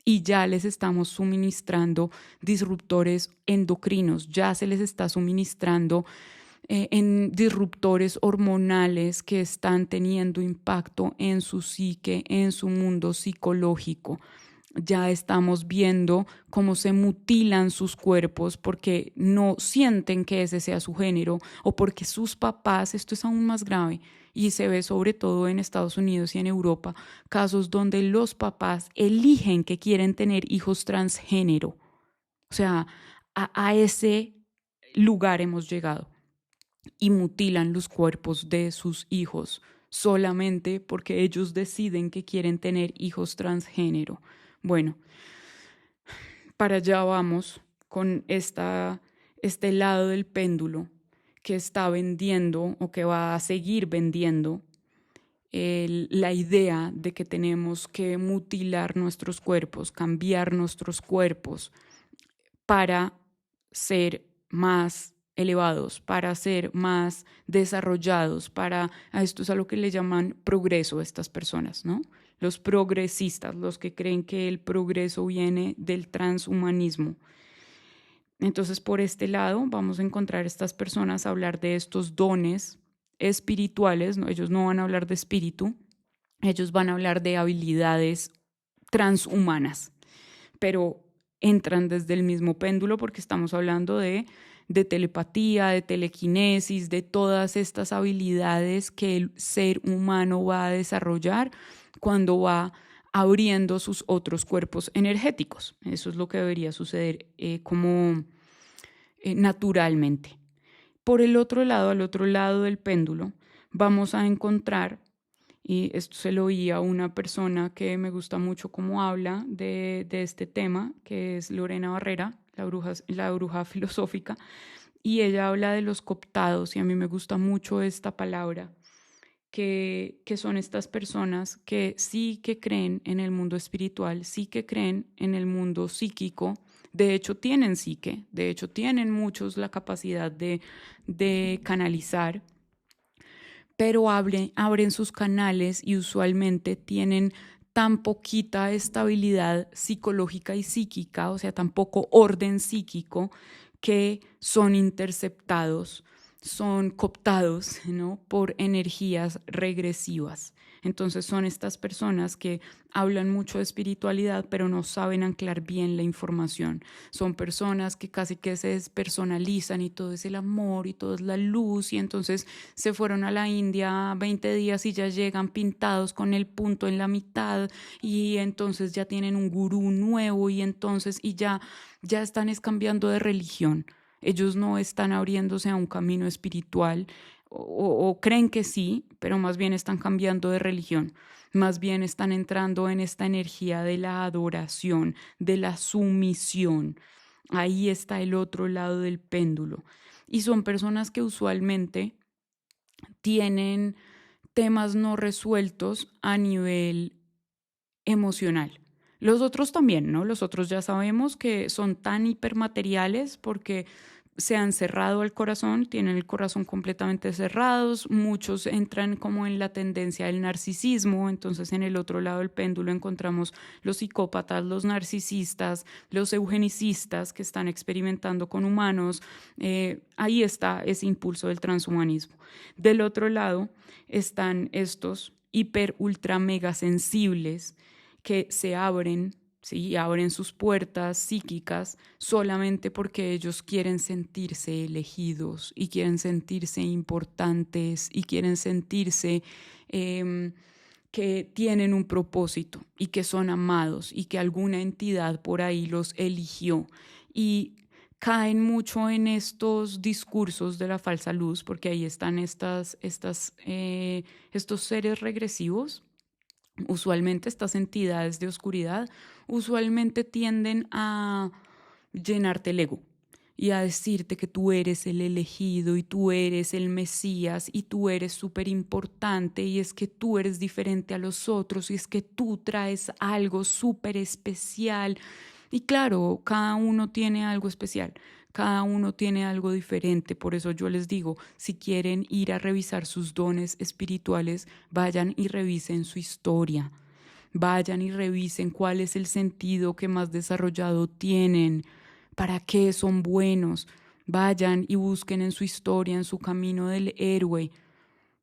[SPEAKER 1] y ya les estamos suministrando disruptores endocrinos, ya se les está suministrando en disruptores hormonales que están teniendo impacto en su psique, en su mundo psicológico. Ya estamos viendo cómo se mutilan sus cuerpos porque no sienten que ese sea su género, o porque sus papás, esto es aún más grave y se ve sobre todo en Estados Unidos y en Europa, casos donde los papás eligen que quieren tener hijos transgénero. O sea, a ese lugar hemos llegado, y mutilan los cuerpos de sus hijos solamente porque ellos deciden que quieren tener hijos transgénero. Bueno, para allá vamos con este lado del péndulo que está vendiendo, o que va a seguir vendiendo, la idea de que tenemos que mutilar nuestros cuerpos, cambiar nuestros cuerpos para ser más elevados, para ser más desarrollados, a esto es a lo que le llaman progreso estas personas, ¿no? Los progresistas, los que creen que el progreso viene del transhumanismo. Entonces, por este lado, vamos a encontrar estas personas a hablar de estos dones espirituales, ¿no? Ellos no van a hablar de espíritu, ellos van a hablar de habilidades transhumanas, pero entran desde el mismo péndulo porque estamos hablando de telepatía, de telequinesis, de todas estas habilidades que el ser humano va a desarrollar cuando va abriendo sus otros cuerpos energéticos. Eso es lo que debería suceder naturalmente. Por el otro lado, al otro lado del péndulo, vamos a encontrar, y esto se lo oí a una persona que me gusta mucho cómo habla de este tema, que es Lorena Barrera, la bruja filosófica, y ella habla de los cooptados, y a mí me gusta mucho esta palabra, que son estas personas que sí que creen en el mundo espiritual, sí que creen en el mundo psíquico. De hecho tienen psique, de hecho tienen muchos la capacidad de canalizar, pero abren sus canales y usualmente tienen tan poquita estabilidad psicológica y psíquica, o sea, tan poco orden psíquico, que son interceptados, son cooptados, ¿no?, por energías regresivas. Entonces son estas personas que hablan mucho de espiritualidad, pero no saben anclar bien la información. Son personas que casi que se despersonalizan y todo es el amor y todo es la luz, y entonces se fueron a la India 20 días y ya llegan pintados con el punto en la mitad, y entonces ya tienen un gurú nuevo, y entonces ya están cambiando de religión. Ellos no están abriéndose a un camino espiritual, o creen que sí, pero más bien están cambiando de religión. Más bien están entrando en esta energía de la adoración, de la sumisión. Ahí está el otro lado del péndulo. Y son personas que usualmente tienen temas no resueltos a nivel emocional. Los otros también, ¿no? Los otros ya sabemos que son tan hipermateriales porque se han cerrado al corazón, tienen el corazón completamente cerrados. Muchos entran como en la tendencia del narcisismo. Entonces, en el otro lado del péndulo encontramos los psicópatas, los narcisistas, los eugenicistas que están experimentando con humanos. Ahí está ese impulso del transhumanismo. Del otro lado están estos hiper, ultra, mega sensibles que se abren, ¿sí?, abren sus puertas psíquicas solamente porque ellos quieren sentirse elegidos y quieren sentirse importantes y quieren sentirse que tienen un propósito y que son amados y que alguna entidad por ahí los eligió. Y caen mucho en estos discursos de la falsa luz, porque ahí están estos seres regresivos. Usualmente estas entidades de oscuridad usualmente tienden a llenarte el ego. y a decirte que tú eres el elegido y tú eres el Mesías y tú eres súper importante y es que tú eres diferente a los otros y es que tú traes algo súper especial. Y claro, cada uno tiene algo especial, cada uno tiene algo diferente. Por eso yo les digo, si quieren ir a revisar sus dones espirituales, vayan y revisen su historia. Vayan y revisen cuál es el sentido que más desarrollado tienen, para qué son buenos. Vayan y busquen en su historia, en su camino del héroe,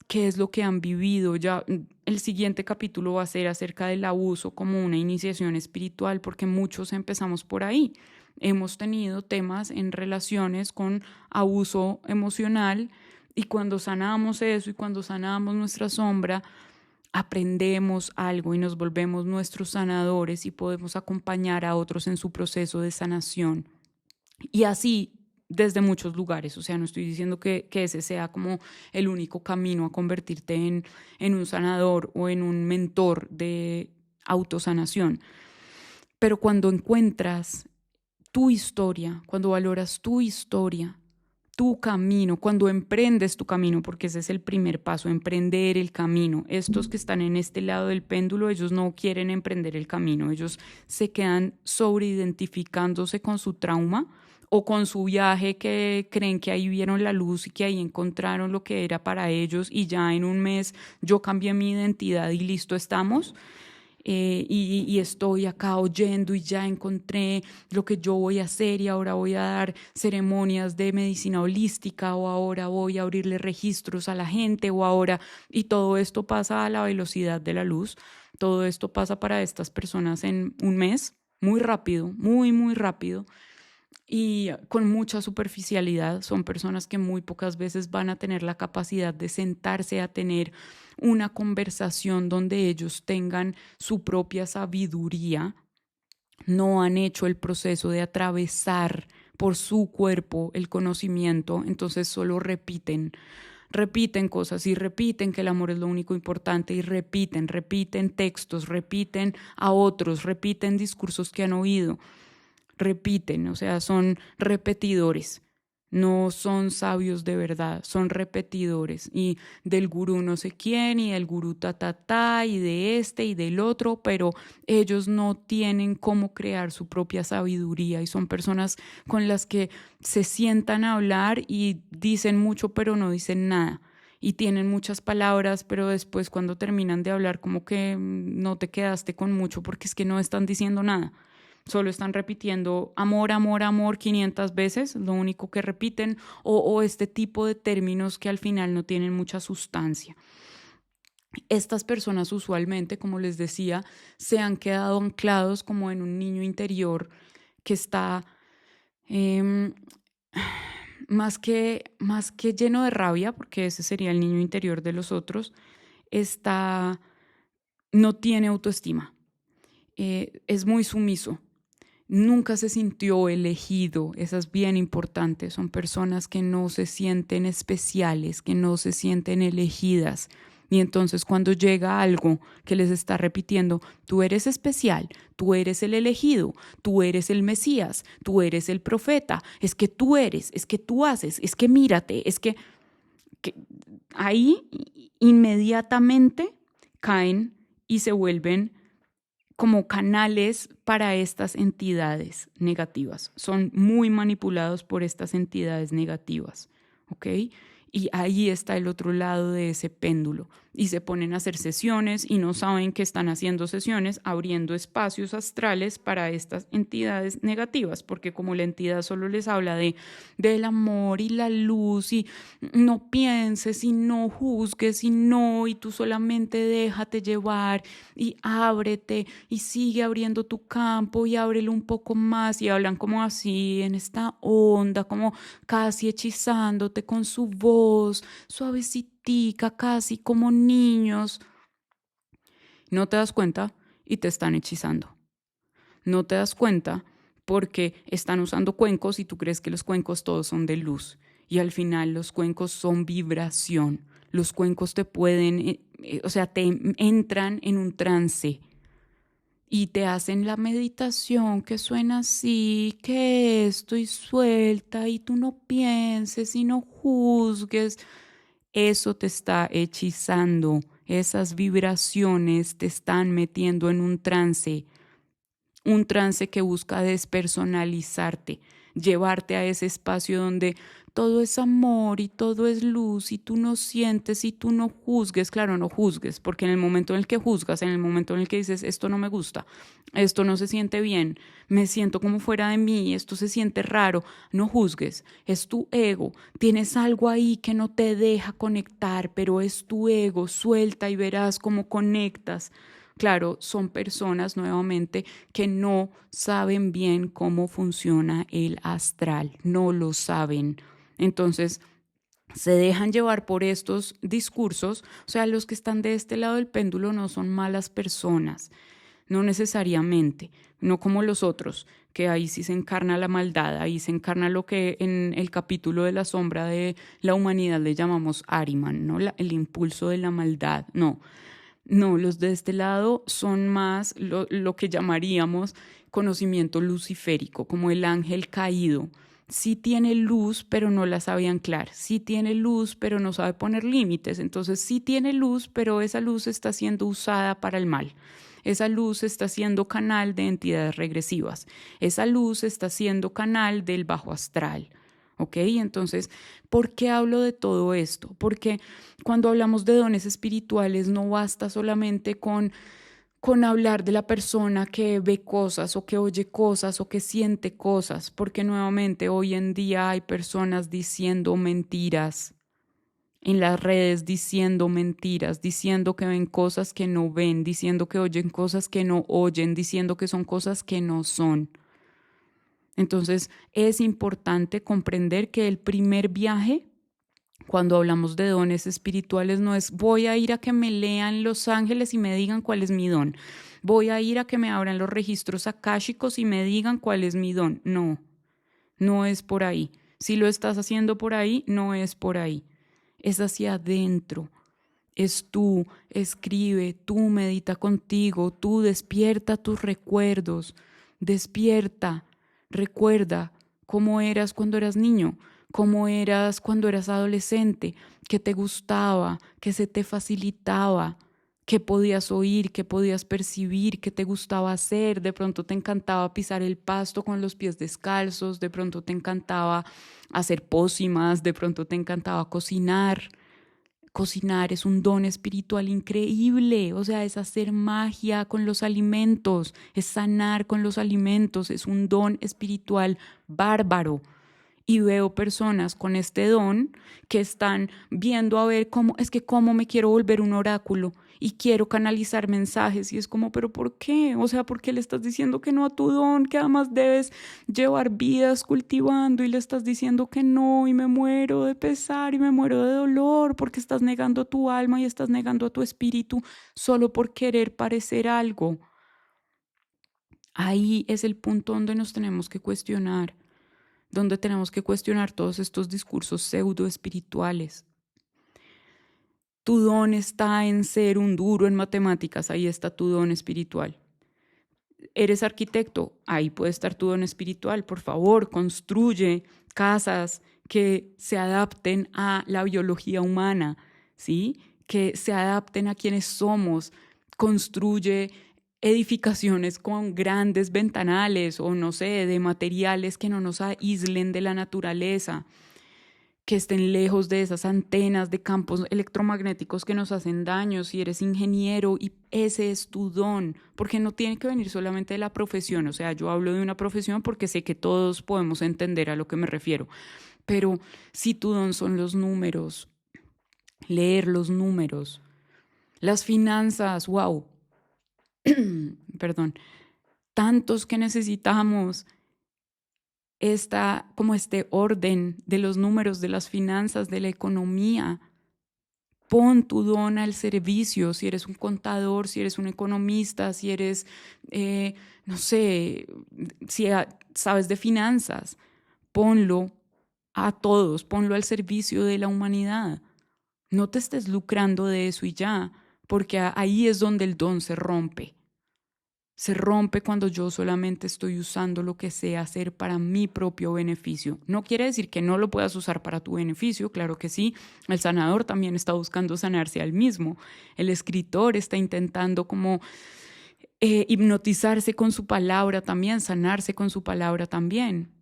[SPEAKER 1] qué es lo que han vivido. Ya el siguiente capítulo va a ser acerca del abuso como una iniciación espiritual, porque muchos empezamos por ahí. Hemos tenido temas en relaciones con abuso emocional y cuando sanamos eso y cuando sanamos nuestra sombra, aprendemos algo y nos volvemos nuestros sanadores y podemos acompañar a otros en su proceso de sanación. Y así desde muchos lugares, o sea, no estoy diciendo que ese sea como el único camino a convertirte en un sanador o en un mentor de autosanación, pero cuando encuentras tu historia, cuando valoras tu historia, tu camino, cuando emprendes tu camino, porque ese es el primer paso, emprender el camino. Estos que están en este lado del péndulo, ellos no quieren emprender el camino, ellos se quedan sobreidentificándose con su trauma o con su viaje, que creen que ahí vieron la luz y que ahí encontraron lo que era para ellos y ya en un mes yo cambié mi identidad y listo estamos. Y estoy acá oyendo y ya encontré lo que yo voy a hacer y ahora voy a dar ceremonias de medicina holística o ahora voy a abrirle registros a la gente o ahora, y todo esto pasa a la velocidad de la luz. Todo esto pasa para estas personas en un mes, muy rápido, muy, muy rápido y con mucha superficialidad. Son personas que muy pocas veces van a tener la capacidad de sentarse a tener una conversación donde ellos tengan su propia sabiduría. No han hecho el proceso de atravesar por su cuerpo el conocimiento, entonces solo repiten cosas y repiten que el amor es lo único importante y repiten textos, repiten a otros, repiten discursos que han oído, repiten, o sea, son repetidores, no son sabios de verdad, son repetidores y del gurú no sé quién y del gurú ta y de este y del otro, pero ellos no tienen cómo crear su propia sabiduría y son personas con las que se sientan a hablar y dicen mucho pero no dicen nada. Y tienen muchas palabras, pero después cuando terminan de hablar como que no te quedaste con mucho porque es que no están diciendo nada. Solo están repitiendo amor, amor, amor 500 veces, lo único que repiten, o este tipo de términos que al final no tienen mucha sustancia. Estas personas usualmente, como les decía, se han quedado anclados como en un niño interior que está eh, más que lleno de rabia, porque ese sería el niño interior de los otros, está, no tiene autoestima, es muy sumiso. Nunca se sintió elegido, eso es bien importante. Son personas que no se sienten especiales, que no se sienten elegidas. Y entonces cuando llega algo que les está repitiendo, tú eres especial, tú eres el elegido, tú eres el Mesías, tú eres el profeta, es que tú eres, es que tú haces, es que mírate, que ahí inmediatamente caen y se vuelven como canales para estas entidades negativas. Son muy manipulados por estas entidades negativas, ¿ok? Y ahí está el otro lado de ese péndulo. Y se ponen a hacer sesiones y no saben que están haciendo sesiones, abriendo espacios astrales para estas entidades negativas, porque como la entidad solo les habla del amor y la luz y no pienses y no juzgues y no, y tú solamente déjate llevar y ábrete y sigue abriendo tu campo y ábrelo un poco más y hablan como así en esta onda, como casi hechizándote con su voz suavecitica, casi como niños. No te das cuenta y te están hechizando. No te das cuenta porque están usando cuencos y tú crees que los cuencos todos son de luz. Y al final los cuencos son vibración. Los cuencos te pueden, o sea, te entran en un trance y te hacen la meditación que suena así, que estoy suelta y tú no pienses y no juzgues, eso te está hechizando, esas vibraciones te están metiendo en un trance que busca despersonalizarte, llevarte a ese espacio donde todo es amor y todo es luz y tú no sientes y tú no juzgues, claro, no juzgues, porque en el momento en el que juzgas, en el momento en el que dices, esto no me gusta, esto no se siente bien, me siento como fuera de mí, esto se siente raro, no juzgues, es tu ego, tienes algo ahí que no te deja conectar, pero es tu ego, suelta y verás cómo conectas. Claro, son personas nuevamente que no saben bien cómo funciona el astral, no lo saben. Entonces, se dejan llevar por estos discursos, o sea, los que están de este lado del péndulo no son malas personas, no necesariamente, no como los otros, que ahí sí se encarna la maldad, ahí se encarna lo que en el capítulo de la sombra de la humanidad le llamamos Ahriman, ¿no? El impulso de la maldad, no. No, los de este lado son más lo que llamaríamos conocimiento luciférico, como el ángel caído. Sí tiene luz, pero no la sabe anclar. Sí tiene luz, pero no sabe poner límites. Entonces sí tiene luz, pero esa luz está siendo usada para el mal. Esa luz está siendo canal de entidades regresivas. Esa luz está siendo canal del bajo astral. ¿Ok? Entonces, ¿por qué hablo de todo esto? Porque cuando hablamos de dones espirituales no basta solamente con hablar de la persona que ve cosas o que oye cosas o que siente cosas, porque nuevamente hoy en día hay personas diciendo mentiras en las redes, diciendo mentiras, diciendo que ven cosas que no ven, diciendo que oyen cosas que no oyen, diciendo que son cosas que no son. Entonces es importante comprender que el primer viaje, cuando hablamos de dones espirituales, no es voy a ir a que me lean los ángeles y me digan cuál es mi don. Voy a ir a que me abran los registros akáshicos y me digan cuál es mi don. No, no es por ahí. Si lo estás haciendo por ahí, no es por ahí. Es hacia adentro. Es tú, escribe, tú medita contigo, tú despierta tus recuerdos, despierta, recuerda cómo eras cuando eras niño, cómo eras cuando eras adolescente, qué te gustaba, qué se te facilitaba, qué podías oír, qué podías percibir, qué te gustaba hacer. De pronto te encantaba pisar el pasto con los pies descalzos, de pronto te encantaba hacer pócimas, de pronto te encantaba cocinar. Cocinar es un don espiritual increíble, o sea, es hacer magia con los alimentos, es sanar con los alimentos, es un don espiritual bárbaro. Y veo personas con este don que están viendo a ver cómo es que cómo me quiero volver un oráculo y quiero canalizar mensajes y es como, pero ¿por qué? O sea, ¿por qué le estás diciendo que no a tu don? Que además debes llevar vidas cultivando y le estás diciendo que no y me muero de pesar y me muero de dolor porque estás negando tu alma y estás negando a tu espíritu solo por querer parecer algo. Ahí es el punto donde nos tenemos que cuestionar, donde tenemos que cuestionar todos estos discursos pseudo espirituales. Tu don está en ser un duro en matemáticas, ahí está tu don espiritual. Eres arquitecto, ahí puede estar tu don espiritual. Por favor, construye casas que se adapten a la biología humana, ¿sí? Que se adapten a quienes somos. Construye edificaciones con grandes ventanales o no sé, de materiales que no nos aíslen de la naturaleza, que estén lejos de esas antenas de campos electromagnéticos que nos hacen daño. Si eres ingeniero y ese es tu don, porque no tiene que venir solamente de la profesión, o sea, yo hablo de una profesión porque sé que todos podemos entender a lo que me refiero, pero si tu don son los números, leer los números, las finanzas, wow, perdón, tantos que necesitamos como este orden de los números, de las finanzas, de la economía. Pon tu don al servicio, si eres un contador, si eres un economista, si eres, no sé, si sabes de finanzas, ponlo a todos, ponlo al servicio de la humanidad. No te estés lucrando de eso y ya, porque ahí es donde el don se rompe. Se rompe cuando yo solamente estoy usando lo que sé hacer para mi propio beneficio. No quiere decir que no lo puedas usar para tu beneficio, claro que sí. El sanador también está buscando sanarse al mismo. El escritor está intentando como hipnotizarse con su palabra también, sanarse con su palabra también.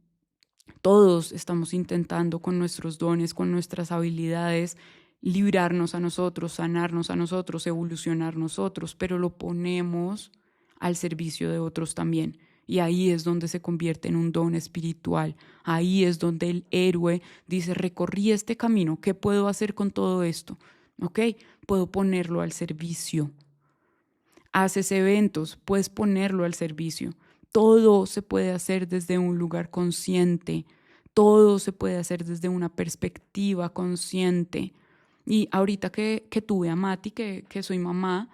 [SPEAKER 1] Todos estamos intentando con nuestros dones, con nuestras habilidades, librarnos a nosotros, sanarnos a nosotros, evolucionar nosotros, pero lo ponemos al servicio de otros también. Y ahí es donde se convierte en un don espiritual. Ahí es donde el héroe dice, recorrí este camino, ¿qué puedo hacer con todo esto? ¿Ok? Puedo ponerlo al servicio. Haces eventos, puedes ponerlo al servicio. Todo se puede hacer desde un lugar consciente. Todo se puede hacer desde una perspectiva consciente. Y ahorita que tuve a Mati, que soy mamá,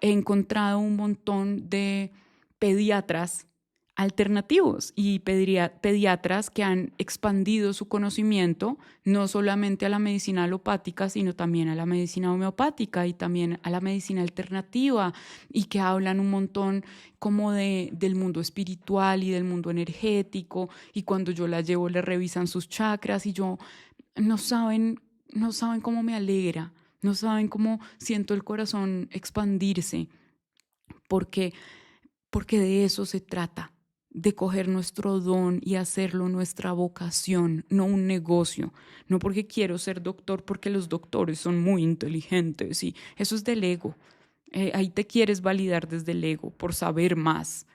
[SPEAKER 1] he encontrado un montón de pediatras alternativos y pediatras que han expandido su conocimiento no solamente a la medicina alopática, sino también a la medicina homeopática y también a la medicina alternativa, y que hablan un montón como del mundo espiritual y del mundo energético, y cuando yo la llevo le revisan sus chakras y yo no saben, no saben cómo me alegra, no saben cómo siento el corazón expandirse, porque porque de eso se trata, de coger nuestro don y hacerlo nuestra vocación, no un negocio. No porque quiero ser doctor, porque los doctores son muy inteligentes y eso es del ego. Ahí te quieres validar desde el ego por saber más.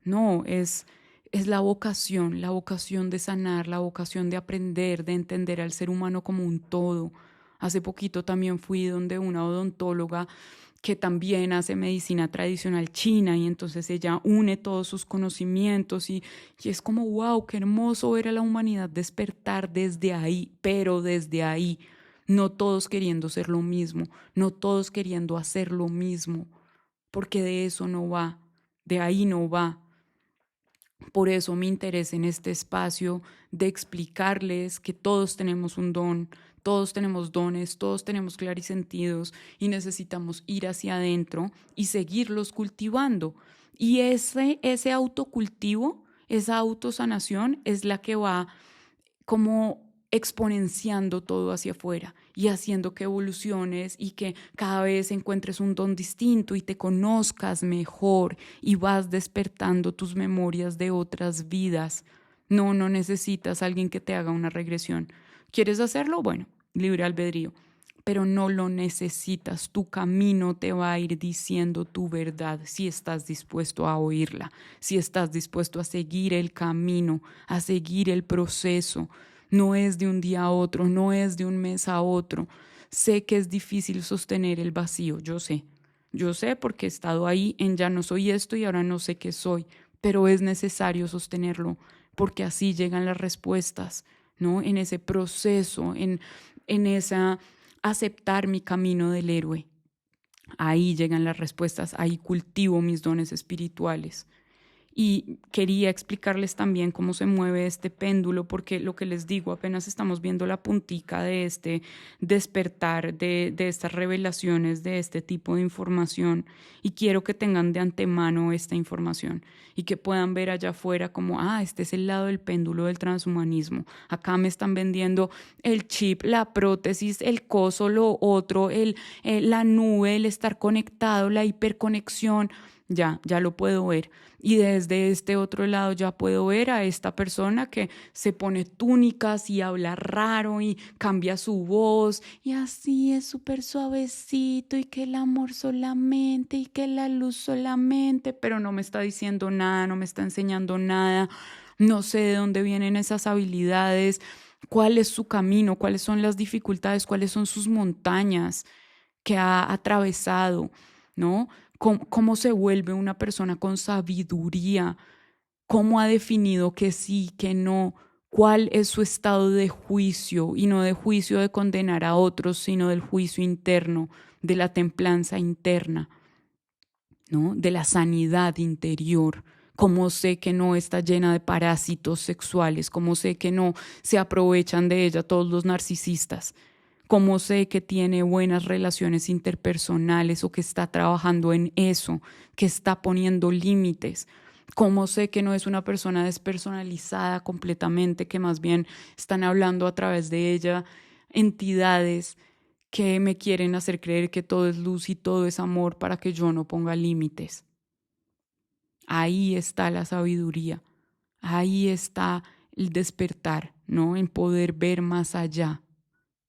[SPEAKER 1] No, es la vocación de sanar, la vocación de aprender, de entender al ser humano como un todo. Hace poquito también fui donde una odontóloga que también hace medicina tradicional china, y entonces ella une todos sus conocimientos y es como, wow, qué hermoso ver a la humanidad despertar desde ahí, pero desde ahí, no todos queriendo ser lo mismo, no todos queriendo hacer lo mismo, porque de eso no va, de ahí no va. Por eso mi interés en este espacio de explicarles que todos tenemos un don, todos tenemos dones, todos tenemos clarisentidos y necesitamos ir hacia adentro y seguirlos cultivando. Y ese autocultivo, esa autosanación es la que va como exponenciando todo hacia afuera y haciendo que evoluciones y que cada vez encuentres un don distinto y te conozcas mejor y vas despertando tus memorias de otras vidas. No, no necesitas a alguien que te haga una regresión. ¿Quieres hacerlo? Bueno, libre albedrío, pero no lo necesitas. Tu camino te va a ir diciendo tu verdad si estás dispuesto a oírla, si estás dispuesto a seguir el camino, a seguir el proceso. No es de un día a otro, no es de un mes a otro. Sé que es difícil sostener el vacío, yo sé. Yo sé porque he estado ahí en ya no soy esto y ahora no sé qué soy, pero es necesario sostenerlo porque así llegan las respuestas, ¿no? En ese proceso, en esa aceptar mi camino del héroe. Ahí llegan las respuestas, ahí cultivo mis dones espirituales. Y quería explicarles también cómo se mueve este péndulo, porque lo que les digo, apenas estamos viendo la puntica de este despertar, de estas revelaciones, de este tipo de información, y quiero que tengan de antemano esta información y que puedan ver allá afuera como, este es el lado del péndulo del transhumanismo. Acá me están vendiendo el chip, la prótesis, el coso, lo otro, la nube, el estar conectado, la hiperconexión. Ya lo puedo ver. Y desde este otro lado ya puedo ver a esta persona que se pone túnicas y habla raro y cambia su voz y así es súper suavecito y que el amor solamente y que la luz solamente, pero no me está diciendo nada, no me está enseñando nada, no sé de dónde vienen esas habilidades, cuál es su camino, cuáles son las dificultades, cuáles son sus montañas que ha atravesado, ¿no? Cómo se vuelve una persona con sabiduría, cómo ha definido que sí, que no, cuál es su estado de juicio, y no de juicio de condenar a otros, sino del juicio interno, de la templanza interna, ¿no? De la sanidad interior. Cómo sé que no está llena de parásitos sexuales, cómo sé que no se aprovechan de ella todos los narcisistas, ¿Cómo sé que tiene buenas relaciones interpersonales o que está trabajando en eso, que está poniendo límites? ¿Cómo sé que no es una persona despersonalizada completamente, que más bien están hablando a través de ella entidades que me quieren hacer creer que todo es luz y todo es amor para que yo no ponga límites? Ahí está la sabiduría, ahí está el despertar, ¿no? En poder ver más allá.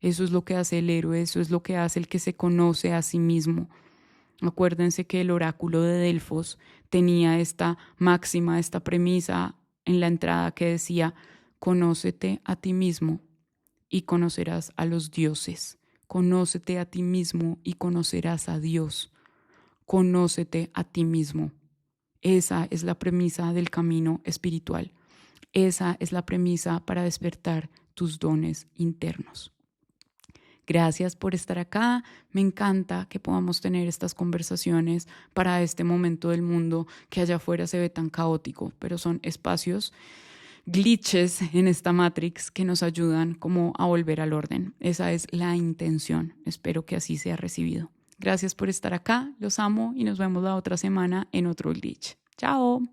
[SPEAKER 1] Eso es lo que hace el héroe, eso es lo que hace el que se conoce a sí mismo. Acuérdense que el oráculo de Delfos tenía esta máxima, esta premisa en la entrada que decía: conócete a ti mismo y conocerás a los dioses. Conócete a ti mismo y conocerás a Dios. Conócete a ti mismo. Esa es la premisa del camino espiritual. Esa es la premisa para despertar tus dones internos. Gracias por estar acá. Me encanta que podamos tener estas conversaciones para este momento del mundo que allá afuera se ve tan caótico, pero son espacios, glitches en esta Matrix que nos ayudan como a volver al orden. Esa es la intención. Espero que así sea recibido. Gracias por estar acá. Los amo y nos vemos la otra semana en otro glitch. Chao.